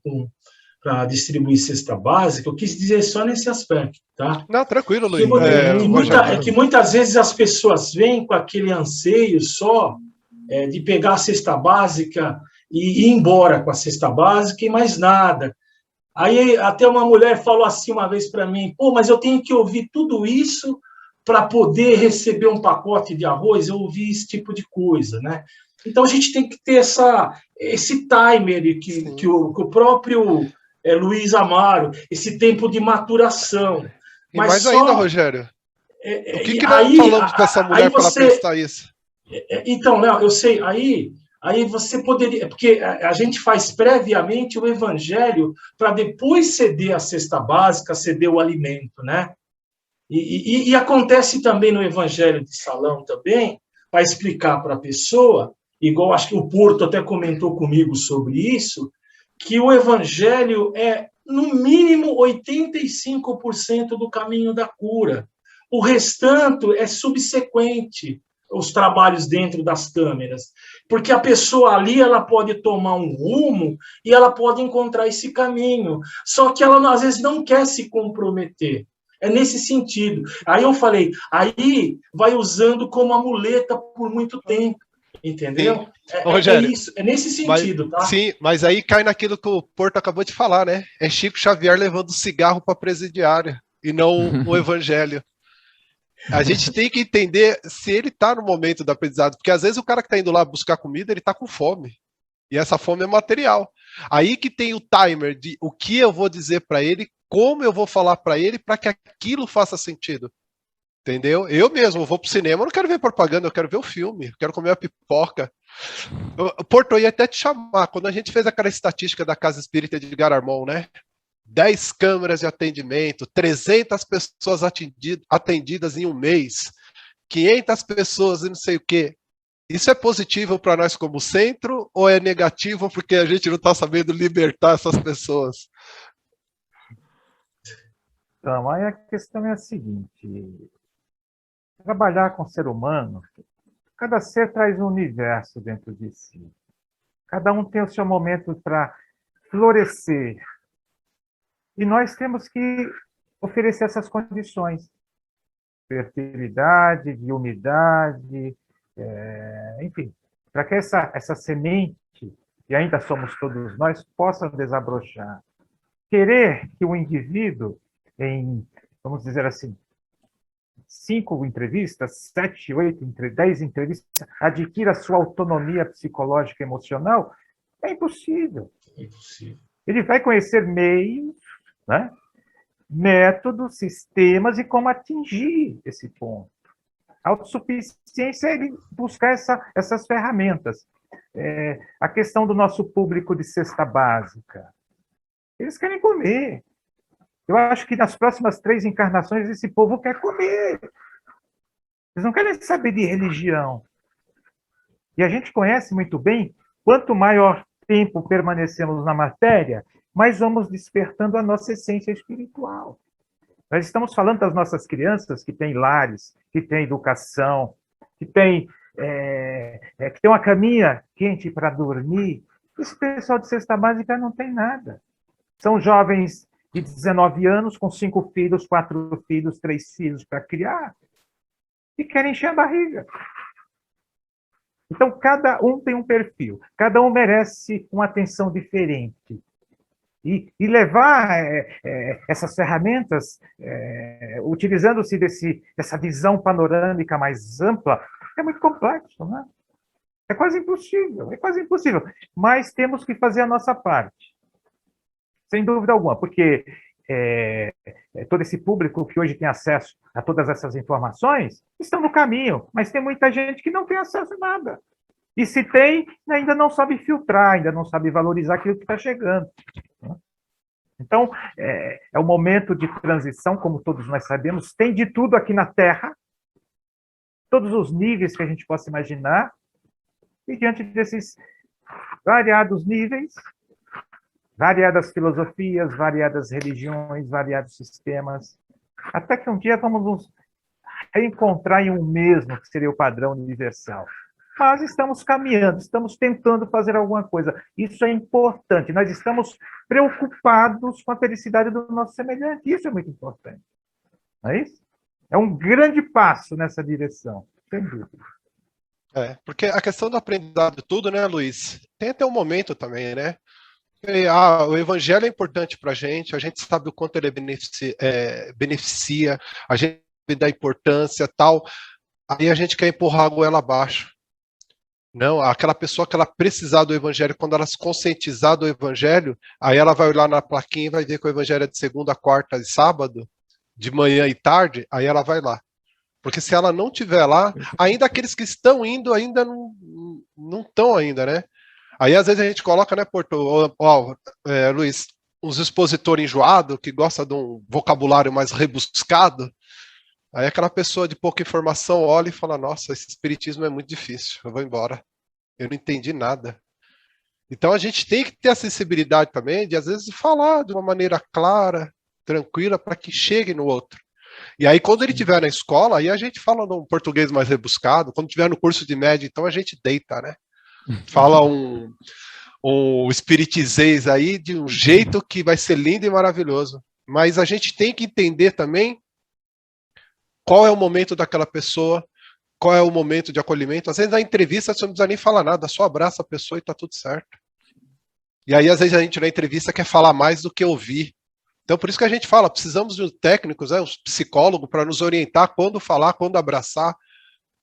para distribuir cesta básica, eu quis dizer só nesse aspecto, tá? Não, tranquilo, Luiz. Que muitas vezes as pessoas vêm com aquele anseio só de pegar a cesta básica e ir embora com a cesta básica e mais nada. Aí até uma mulher falou assim uma vez para mim, pô, mas eu tenho que ouvir tudo isso para poder receber um pacote de arroz? Eu ouvi esse tipo de coisa, né? Então a gente tem que ter esse timer que o próprio Luiz Amaro, esse tempo de maturação. E mais ainda, Rogério, o que nós falamos com essa mulher para ela prestar isso? Então, Léo, eu sei, aí você poderia, porque a gente faz previamente o evangelho para depois ceder a cesta básica, ceder o alimento, né? E acontece também no evangelho de salão também, para explicar para a pessoa, igual acho que o Porto até comentou comigo sobre isso, que o evangelho é, no mínimo, 85% do caminho da cura. O restante é subsequente, os trabalhos dentro das câmeras. Porque a pessoa ali, ela pode tomar um rumo e ela pode encontrar esse caminho. Só que ela, às vezes, não quer se comprometer. É nesse sentido. Aí eu falei, aí vai usando como amuleta por muito tempo. Entendeu? Rogério, isso, é nesse sentido, tá? Sim, mas aí cai naquilo que o Porto acabou de falar, né? É Chico Xavier levando cigarro para a presidiária e não o evangelho. A gente tem que entender se ele está no momento da aprendizado, porque às vezes o cara que está indo lá buscar comida, ele está com fome. E essa fome é material. Aí que tem o timer de o que eu vou dizer para ele, como eu vou falar para ele para que aquilo faça sentido. Entendeu? Eu mesmo vou pro cinema, eu não quero ver propaganda, eu quero ver o filme, eu quero comer a pipoca. Porto, eu ia até te chamar, quando a gente fez aquela estatística da Casa Espírita de Garamond, né? 10 câmeras de atendimento, 300 pessoas atendidas em um mês, 500 pessoas e não sei o quê. Isso é positivo para nós como centro ou é negativo porque a gente não está sabendo libertar essas pessoas? Então, aí a questão é a seguinte: trabalhar com o ser humano, cada ser traz um universo dentro de si. Cada um tem o seu momento para florescer. E nós temos que oferecer essas condições. Fertilidade, de umidade, enfim, para que essa semente, e ainda somos todos nós, possa desabrochar. Querer que o indivíduo, vamos dizer assim, 5 entrevistas, 7, 8, 10 entrevistas, adquira sua autonomia psicológica e emocional, é impossível. Ele vai conhecer meios, né? Métodos, sistemas e como atingir esse ponto. A autossuficiência é ele buscar essas ferramentas. A questão do nosso público de cesta básica. Eles querem comer. Eu acho que nas próximas 3 encarnações esse povo quer comer. Eles não querem saber de religião. E a gente conhece muito bem quanto maior tempo permanecemos na matéria, mais vamos despertando a nossa essência espiritual. Nós estamos falando das nossas crianças que têm lares, que têm educação, que têm uma caminha quente para dormir. Esse pessoal de cesta básica não tem nada. São jovens de 19 anos, com 5 filhos, 4 filhos, 3 filhos para criar, e querem encher a barriga. Então, cada um tem um perfil, cada um merece uma atenção diferente. E levar essas ferramentas, utilizando-se dessa visão panorâmica mais ampla, é muito complexo, né? É quase impossível. Mas temos que fazer a nossa parte, sem dúvida alguma, porque todo esse público que hoje tem acesso a todas essas informações estão no caminho, mas tem muita gente que não tem acesso a nada. E se tem, ainda não sabe filtrar, ainda não sabe valorizar aquilo que está chegando. Então, é um momento de transição, como todos nós sabemos, tem de tudo aqui na Terra, todos os níveis que a gente possa imaginar, e diante desses variados níveis, variadas filosofias, variadas religiões, variados sistemas, até que um dia vamos nos reencontrar em um mesmo, que seria o padrão universal. Mas estamos caminhando, estamos tentando fazer alguma coisa. Isso é importante. Nós estamos preocupados com a felicidade do nosso semelhante. Isso é muito importante. Não é isso? É um grande passo nessa direção, sem dúvida. Porque a questão do aprendizado de tudo, né, Luiz? Tem até um momento também, né? O evangelho é importante para a gente sabe o quanto ele beneficia, a gente sabe da importância tal. Aí a gente quer empurrar a goela abaixo. Não, aquela pessoa que ela precisar do evangelho, quando ela se conscientizar do evangelho, aí ela vai olhar na plaquinha e vai ver que o evangelho é de segunda, quarta e sábado, de manhã e tarde, aí ela vai lá. Porque se ela não estiver lá, ainda aqueles que estão indo ainda não estão ainda, né? Aí às vezes a gente coloca, né, Porto, Luiz, uns expositores enjoados, que gostam de um vocabulário mais rebuscado. Aí aquela pessoa de pouca informação olha e fala, nossa, esse espiritismo é muito difícil, eu vou embora. Eu não entendi nada. Então a gente tem que ter a sensibilidade também de, às vezes, falar de uma maneira clara, tranquila, para que chegue no outro. E aí quando ele estiver na escola, aí a gente fala num português mais rebuscado, quando estiver no curso de média, então a gente deita, né? Fala um espiritizês aí de um jeito que vai ser lindo e maravilhoso. Mas a gente tem que entender também qual é o momento daquela pessoa, qual é o momento de acolhimento. Às vezes na entrevista você não precisa nem falar nada, só abraça a pessoa e está tudo certo. E aí às vezes a gente na entrevista quer falar mais do que ouvir. Então por isso que a gente fala, precisamos de técnicos, os psicólogos, para nos orientar quando falar, quando abraçar,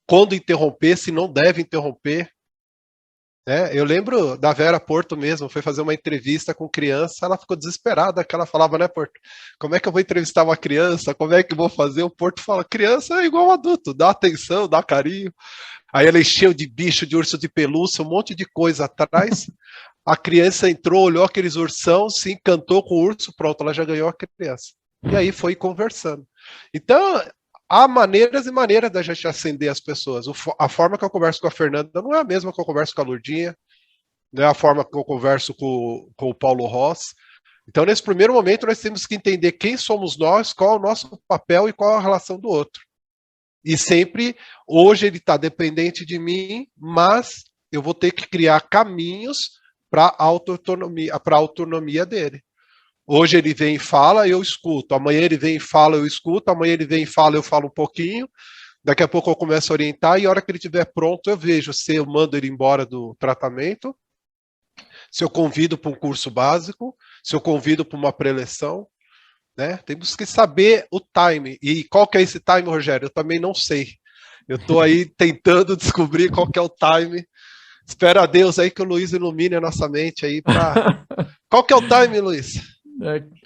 quando interromper, se não deve interromper. Eu lembro da Vera Porto mesmo, foi fazer uma entrevista com criança, ela ficou desesperada, que ela falava, né, Porto, como é que eu vou entrevistar uma criança, como é que eu vou fazer? O Porto fala, criança é igual um adulto, dá atenção, dá carinho. Aí ela encheu de bicho, de urso de pelúcia, um monte de coisa atrás, a criança entrou, olhou aqueles ursão, se encantou com o urso, pronto, ela já ganhou a criança. E aí foi conversando. Então, há maneiras e maneiras da gente acender as pessoas. A forma que eu converso com a Fernanda não é a mesma que eu converso com a Lourdinha, não é a forma que eu converso com o Paulo Ross. Então, nesse primeiro momento, nós temos que entender quem somos nós, qual é o nosso papel e qual é a relação do outro. E sempre, hoje ele está dependente de mim, mas eu vou ter que criar caminhos para a autonomia dele. Hoje ele vem e fala, eu escuto. Amanhã ele vem e fala, eu escuto. Amanhã ele vem e fala, eu falo um pouquinho. Daqui a pouco eu começo a orientar e a hora que ele estiver pronto eu vejo se eu mando ele embora do tratamento, se eu convido para um curso básico, se eu convido para uma preleção, né? Temos que saber o time. E qual que é esse time, Rogério? Eu também não sei. Eu estou aí tentando descobrir qual que é o time. Espero a Deus aí que o Luiz ilumine a nossa mente aí para... Qual que é o time, Luiz?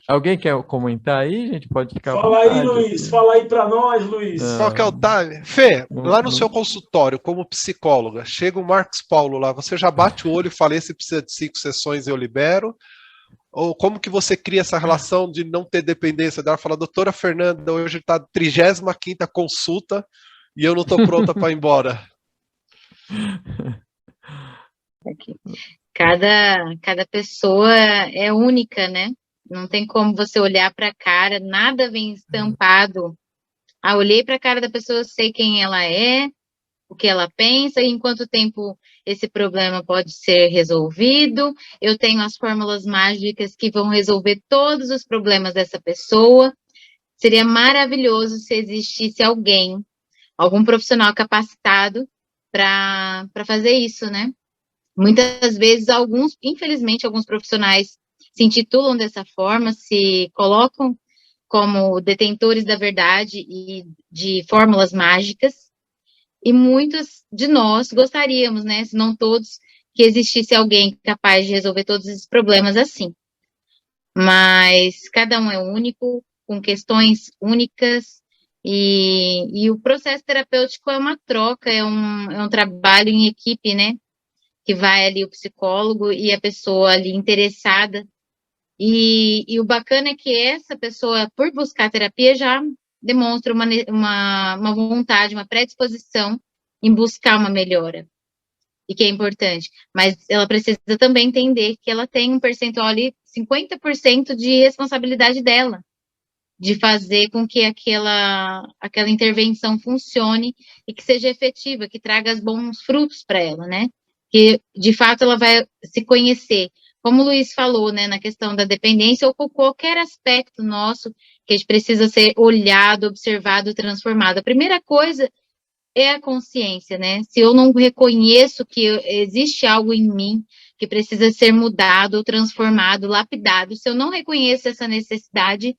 Alguém quer comentar aí? A gente pode ficar. Fala aí, Luiz. Fala aí para nós, Luiz. Qual que é o time? Fê, lá no seu consultório, como psicóloga, chega o Marcos Paulo lá, você já bate o olho e fala, esse precisa de 5 sessões, eu libero? Ou como que você cria essa relação de não ter dependência dela? Fala, doutora Fernanda, hoje está 35ª consulta e eu não estou pronta para ir embora. Aqui. Cada pessoa é única, né? Não tem como você olhar para a cara, nada vem estampado. Ah, olhei para a cara da pessoa, sei quem ela é, o que ela pensa, e em quanto tempo esse problema pode ser resolvido. Eu tenho as fórmulas mágicas que vão resolver todos os problemas dessa pessoa. Seria maravilhoso se existisse algum profissional capacitado para fazer isso, né? Muitas vezes, infelizmente, alguns profissionais se intitulam dessa forma, se colocam como detentores da verdade e de fórmulas mágicas, e muitos de nós gostaríamos, né, se não todos, que existisse alguém capaz de resolver todos esses problemas assim. Mas cada um é único, com questões únicas, e o processo terapêutico é uma troca, é um trabalho em equipe, né, que vai ali o psicólogo e a pessoa ali interessada. E o bacana é que essa pessoa, por buscar terapia, já demonstra uma vontade, uma predisposição em buscar uma melhora, e que é importante. Mas ela precisa também entender que ela tem um percentual ali, 50% de responsabilidade dela, de fazer com que aquela intervenção funcione e que seja efetiva, que traga os bons frutos para ela, né? Que, de fato, ela vai se conhecer. Como o Luiz falou, né, na questão da dependência, ou qualquer aspecto nosso que a gente precisa ser olhado, observado, transformado. A primeira coisa é a consciência, né? Se eu não reconheço que existe algo em mim que precisa ser mudado, ou transformado, lapidado, se eu não reconheço essa necessidade,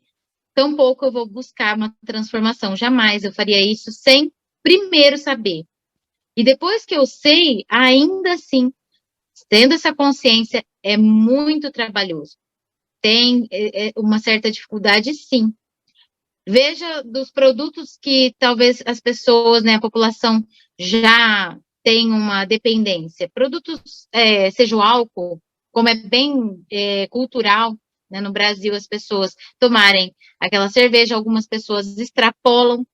tampouco eu vou buscar uma transformação. Jamais eu faria isso sem primeiro saber. E depois que eu sei, ainda assim, tendo essa consciência, é muito trabalhoso. Tem uma certa dificuldade, sim. Veja dos produtos que talvez as pessoas, né, a população já tem uma dependência. Produtos, seja o álcool, como é bem cultural, né, no Brasil, as pessoas tomarem aquela cerveja, algumas pessoas extrapolam,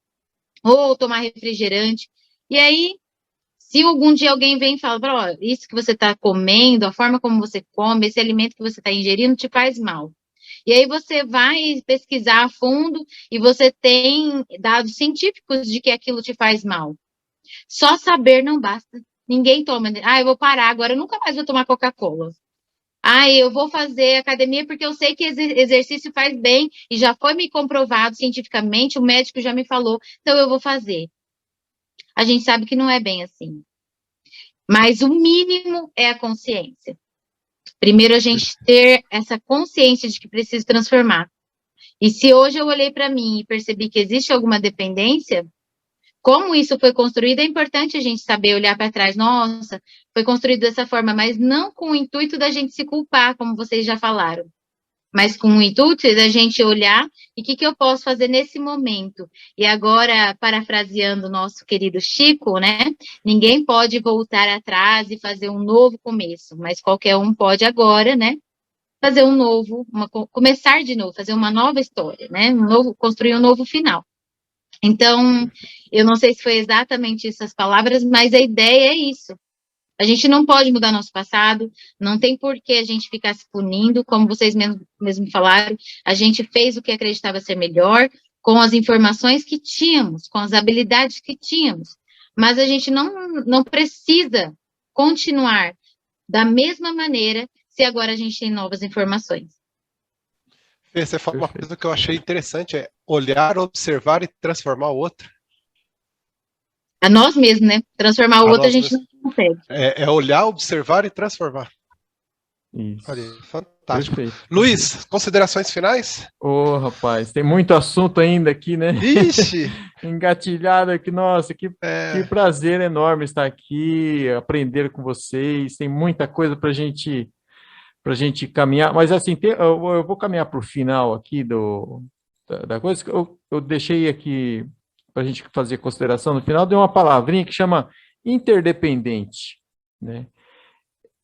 ou tomar refrigerante. E aí, se algum dia alguém vem e fala, ó, isso que você está comendo, a forma como você come, esse alimento que você está ingerindo te faz mal. E aí você vai pesquisar a fundo e você tem dados científicos de que aquilo te faz mal. Só saber não basta. Ninguém toma. Ah, eu vou parar agora, eu nunca mais vou tomar Coca-Cola. Ah, eu vou fazer academia porque eu sei que exercício faz bem e já foi me comprovado cientificamente, o médico já me falou, então eu vou fazer. A gente sabe que não é bem assim. Mas o mínimo é a consciência. Primeiro a gente ter essa consciência de que precisa transformar. E se hoje eu olhei para mim e percebi que existe alguma dependência, como isso foi construído, é importante a gente saber olhar para trás. Nossa, foi construído dessa forma, mas não com o intuito da gente se culpar, como vocês já falaram, mas com o intuito da gente olhar e o que eu posso fazer nesse momento. E agora, parafraseando o nosso querido Chico, né? Ninguém pode voltar atrás e fazer um novo começo, mas qualquer um pode agora, né? Fazer um novo, começar de novo, fazer uma nova história, né? Construir um novo final. Então, eu não sei se foi exatamente essas palavras, mas a ideia é isso. A gente não pode mudar nosso passado, não tem por que a gente ficar se punindo, como vocês mesmo falaram, a gente fez o que acreditava ser melhor, com as informações que tínhamos, com as habilidades que tínhamos, mas a gente não precisa continuar da mesma maneira se agora a gente tem novas informações. Fê, você falou uma coisa que eu achei interessante, é olhar, observar e transformar o outro. A nós mesmos, né? Transformar o outro a gente não consegue. É olhar, observar e transformar. Isso. Olha, fantástico. Perfeito. Luiz, considerações finais? Ô, rapaz, tem muito assunto ainda aqui, né? Ixi! Engatilhado aqui, nossa, que prazer enorme estar aqui, aprender com vocês, tem muita coisa para a gente caminhar, mas assim, eu vou caminhar para o final aqui da coisa, eu deixei aqui para a gente fazer consideração no final, deu uma palavrinha que chama interdependente, né?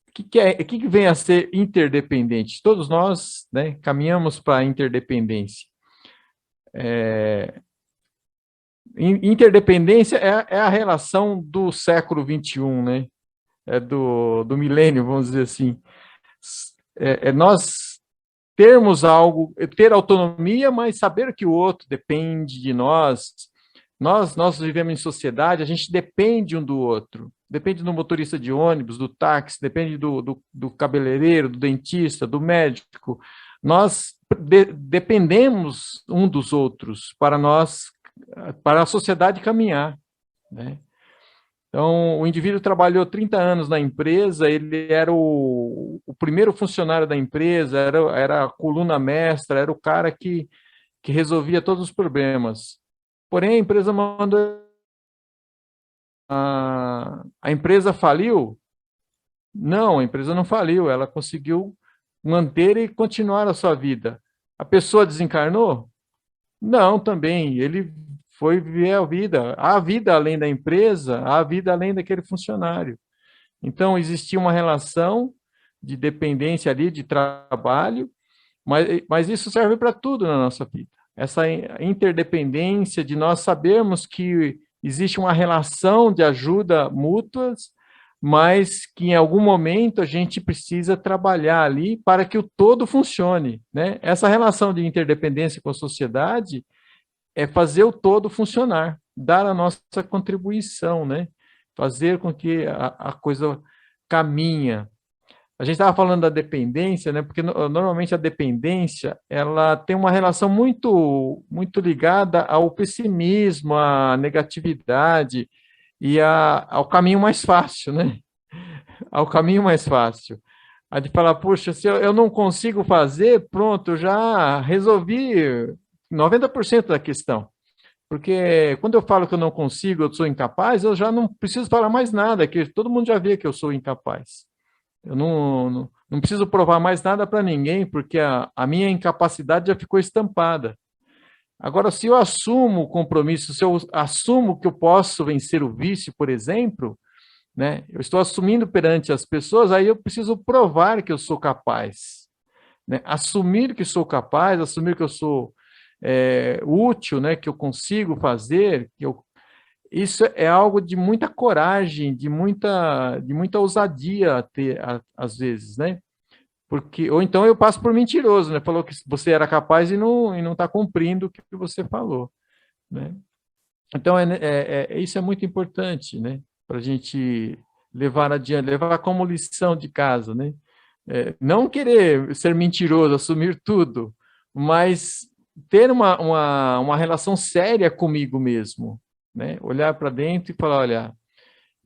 O que vem a ser interdependente? Todos nós, né, caminhamos para a interdependência. Interdependência é a relação do século XXI, né? do milênio, vamos dizer assim. Nós termos algo, ter autonomia, mas saber que o outro depende de nós. Nós vivemos em sociedade, a gente depende um do outro. Depende do motorista de ônibus, do táxi, depende do cabeleireiro, do dentista, do médico. Nós dependemos um dos outros para a sociedade caminhar, né? Então, o indivíduo trabalhou 30 anos na empresa, ele era o primeiro funcionário da empresa, era a coluna mestra, era o cara que resolvia todos os problemas. Porém, a empresa mandou... A empresa faliu? Não, a empresa não faliu, ela conseguiu manter e continuar a sua vida. A pessoa desencarnou? Não, também, ele foi viver a vida. Há vida além da empresa, há vida além daquele funcionário. Então, existia uma relação de dependência ali, de trabalho, mas isso serve para tudo na nossa vida. Essa interdependência de nós sabermos que existe uma relação de ajuda mútuas, mas que em algum momento a gente precisa trabalhar ali para que o todo funcione, né? Essa relação de interdependência com a sociedade é fazer o todo funcionar, dar a nossa contribuição, né? Fazer com que a coisa caminha. A gente estava falando da dependência, né? Porque normalmente a dependência ela tem uma relação muito ligada ao pessimismo, à negatividade e ao caminho mais fácil, né? Ao caminho mais fácil. A de falar, puxa, se eu não consigo fazer, pronto, eu já resolvi 90% da questão. Porque quando eu falo que eu não consigo, eu sou incapaz, eu já não preciso falar mais nada, que todo mundo já vê que eu sou incapaz. Eu não preciso provar mais nada para ninguém, porque a minha incapacidade já ficou estampada. Agora, se eu assumo o compromisso, se eu assumo que eu posso vencer o vício, por exemplo, né, eu estou assumindo perante as pessoas, aí eu preciso provar que eu sou capaz, né? Assumir que sou capaz, assumir que eu sou útil, né, que eu consigo fazer, isso é algo de muita coragem, de muita ousadia a ter, às vezes, né? Porque, ou então eu passo por mentiroso, né? Falou que você era capaz e não está cumprindo o que você falou, né? Então, isso é muito importante, né? Para a gente levar adiante, levar como lição de casa, né? Não querer ser mentiroso, assumir tudo, mas ter uma relação séria comigo mesmo, né? Olhar para dentro e falar, olha,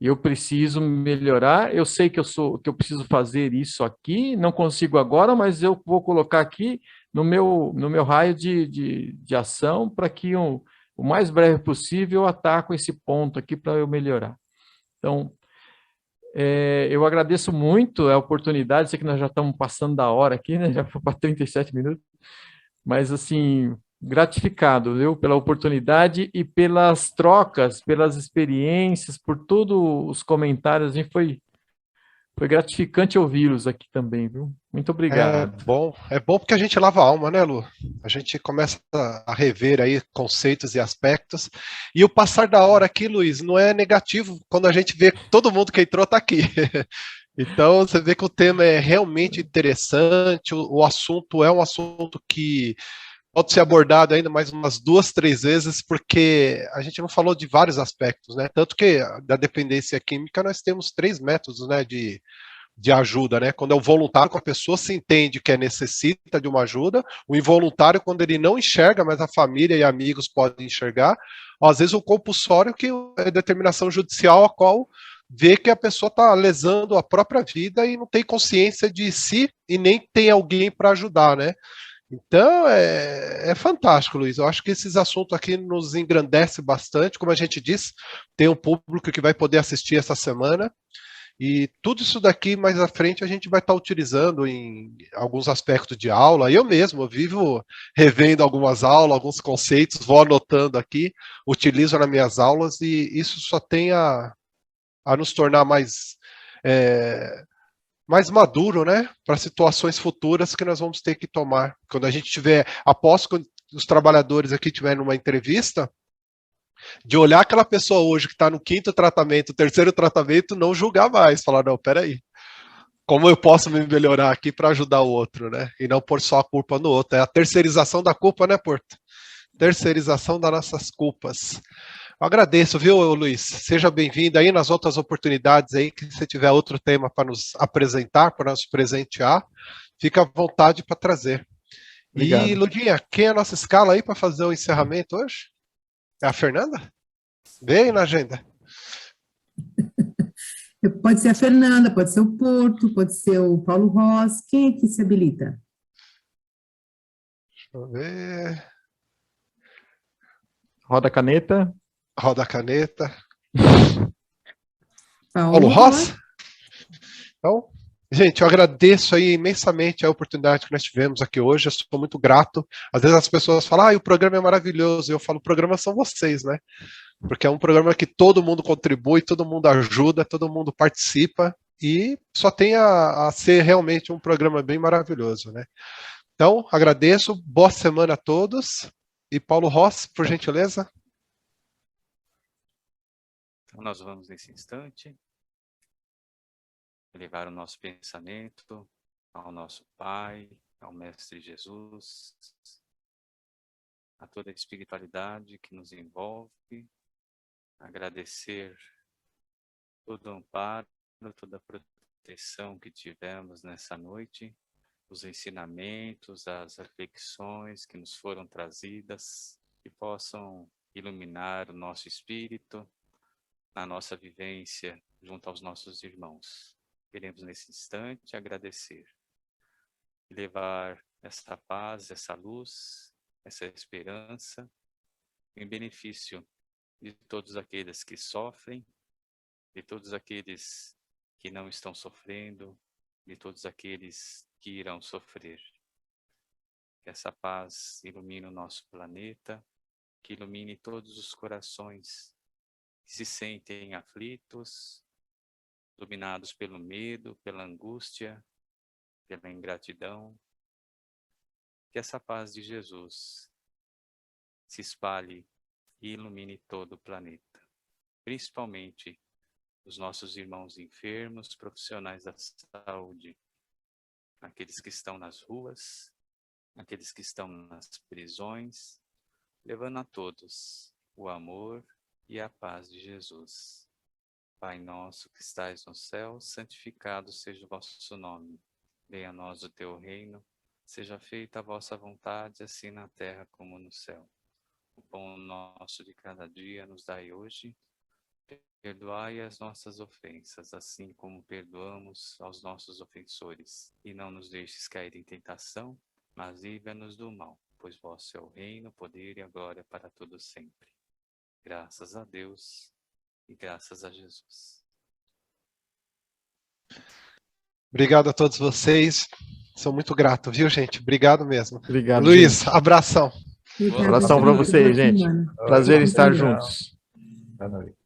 eu preciso melhorar, eu sei que eu preciso fazer isso aqui, não consigo agora, mas eu vou colocar aqui no meu raio de ação para que o mais breve possível eu ataco esse ponto aqui para eu melhorar. Então, eu agradeço muito a oportunidade, sei que nós já estamos passando da hora aqui, né? Já foi para 37 minutos, mas assim, gratificado, viu, pela oportunidade e pelas trocas, pelas experiências, por todos os comentários, e foi gratificante ouvi-los aqui também, viu? Muito obrigado. É bom porque a gente lava a alma, né, Lu? A gente começa a rever aí conceitos e aspectos, e o passar da hora aqui, Luiz, não é negativo quando a gente vê que todo mundo que entrou está aqui. Então, você vê que o tema é realmente interessante, o assunto é um assunto que pode ser abordado ainda mais umas 2, 3 vezes, porque a gente não falou de vários aspectos, né? Tanto que da dependência química nós temos 3 métodos, né, de ajuda, né? Quando é o voluntário, quando a pessoa se entende que necessita de uma ajuda, o involuntário, quando ele não enxerga, mas a família e amigos podem enxergar, ou às vezes o compulsório, que é determinação judicial, a qual vê que a pessoa está lesando a própria vida e não tem consciência de si e nem tem alguém para ajudar, né? Então, é fantástico, Luiz. Eu acho que esses assuntos aqui nos engrandecem bastante. Como a gente disse, tem um público que vai poder assistir essa semana. E tudo isso daqui, mais à frente, a gente vai estar utilizando em alguns aspectos de aula. Eu mesmo vivo revendo algumas aulas, alguns conceitos, vou anotando aqui, utilizo nas minhas aulas, e isso só tem a nos tornar mais maduro, né, para situações futuras que nós vamos ter que tomar. Quando a gente tiver, após que os trabalhadores aqui tiverem uma entrevista, De olhar aquela pessoa hoje que está no 5º tratamento, 3º tratamento, não julgar mais, falar, não, peraí, como eu posso me melhorar aqui para ajudar o outro, né? E não pôr só a culpa no outro. É a terceirização da culpa, né, Porto? Terceirização das nossas culpas. Eu agradeço, viu, Luiz? Seja bem-vindo aí nas outras oportunidades aí, que se tiver outro tema para nos apresentar, para nos presentear, fica à vontade para trazer. Obrigado. E, Ludinha, quem é a nossa escala aí para fazer o encerramento hoje? É a Fernanda? Vem na agenda. Pode ser a Fernanda, pode ser o Porto, pode ser o Paulo Ross. Quem é que se habilita? Deixa eu ver. Roda a caneta. Roda a caneta. Paulo Ross? Então, gente, eu agradeço aí imensamente a oportunidade que nós tivemos aqui hoje, eu sou muito grato. Às vezes as pessoas falam, o programa é maravilhoso, eu falo, o programa são vocês, né? Porque é um programa que todo mundo contribui, todo mundo ajuda, todo mundo participa, e só tem a ser realmente um programa bem maravilhoso, né? Então, agradeço, boa semana a todos, e Paulo Ross, por gentileza. Então, nós vamos nesse instante elevar o nosso pensamento ao nosso Pai, ao Mestre Jesus, a toda a espiritualidade que nos envolve, agradecer todo o amparo, toda a proteção que tivemos nessa noite, os ensinamentos, as reflexões que nos foram trazidas, que possam iluminar o nosso espírito, na nossa vivência junto aos nossos irmãos. Queremos nesse instante agradecer e levar essa paz, essa luz, essa esperança em benefício de todos aqueles que sofrem, de todos aqueles que não estão sofrendo, de todos aqueles que irão sofrer. Que essa paz ilumine o nosso planeta, que ilumine todos os corações que se sentem aflitos, dominados pelo medo, pela angústia, pela ingratidão. Que essa paz de Jesus se espalhe e ilumine todo o planeta, principalmente os nossos irmãos enfermos, profissionais da saúde, aqueles que estão nas ruas, aqueles que estão nas prisões, levando a todos o amor e a paz de Jesus. Pai nosso que estais no céu, santificado seja o vosso nome. Venha a nós o teu reino, seja feita a vossa vontade, assim na terra como no céu. O pão nosso de cada dia nos dai hoje. Perdoai as nossas ofensas, assim como perdoamos aos nossos ofensores. E não nos deixes cair em tentação, mas livra-nos do mal, pois vosso é o reino, o poder e a glória para todo sempre. Graças a Deus e graças a Jesus. Obrigado a todos vocês. Sou muito grato, viu, gente? Obrigado mesmo. Obrigado, Luiz, gente. abração. Abração para vocês, gente. Prazer em estar juntos. Boa noite.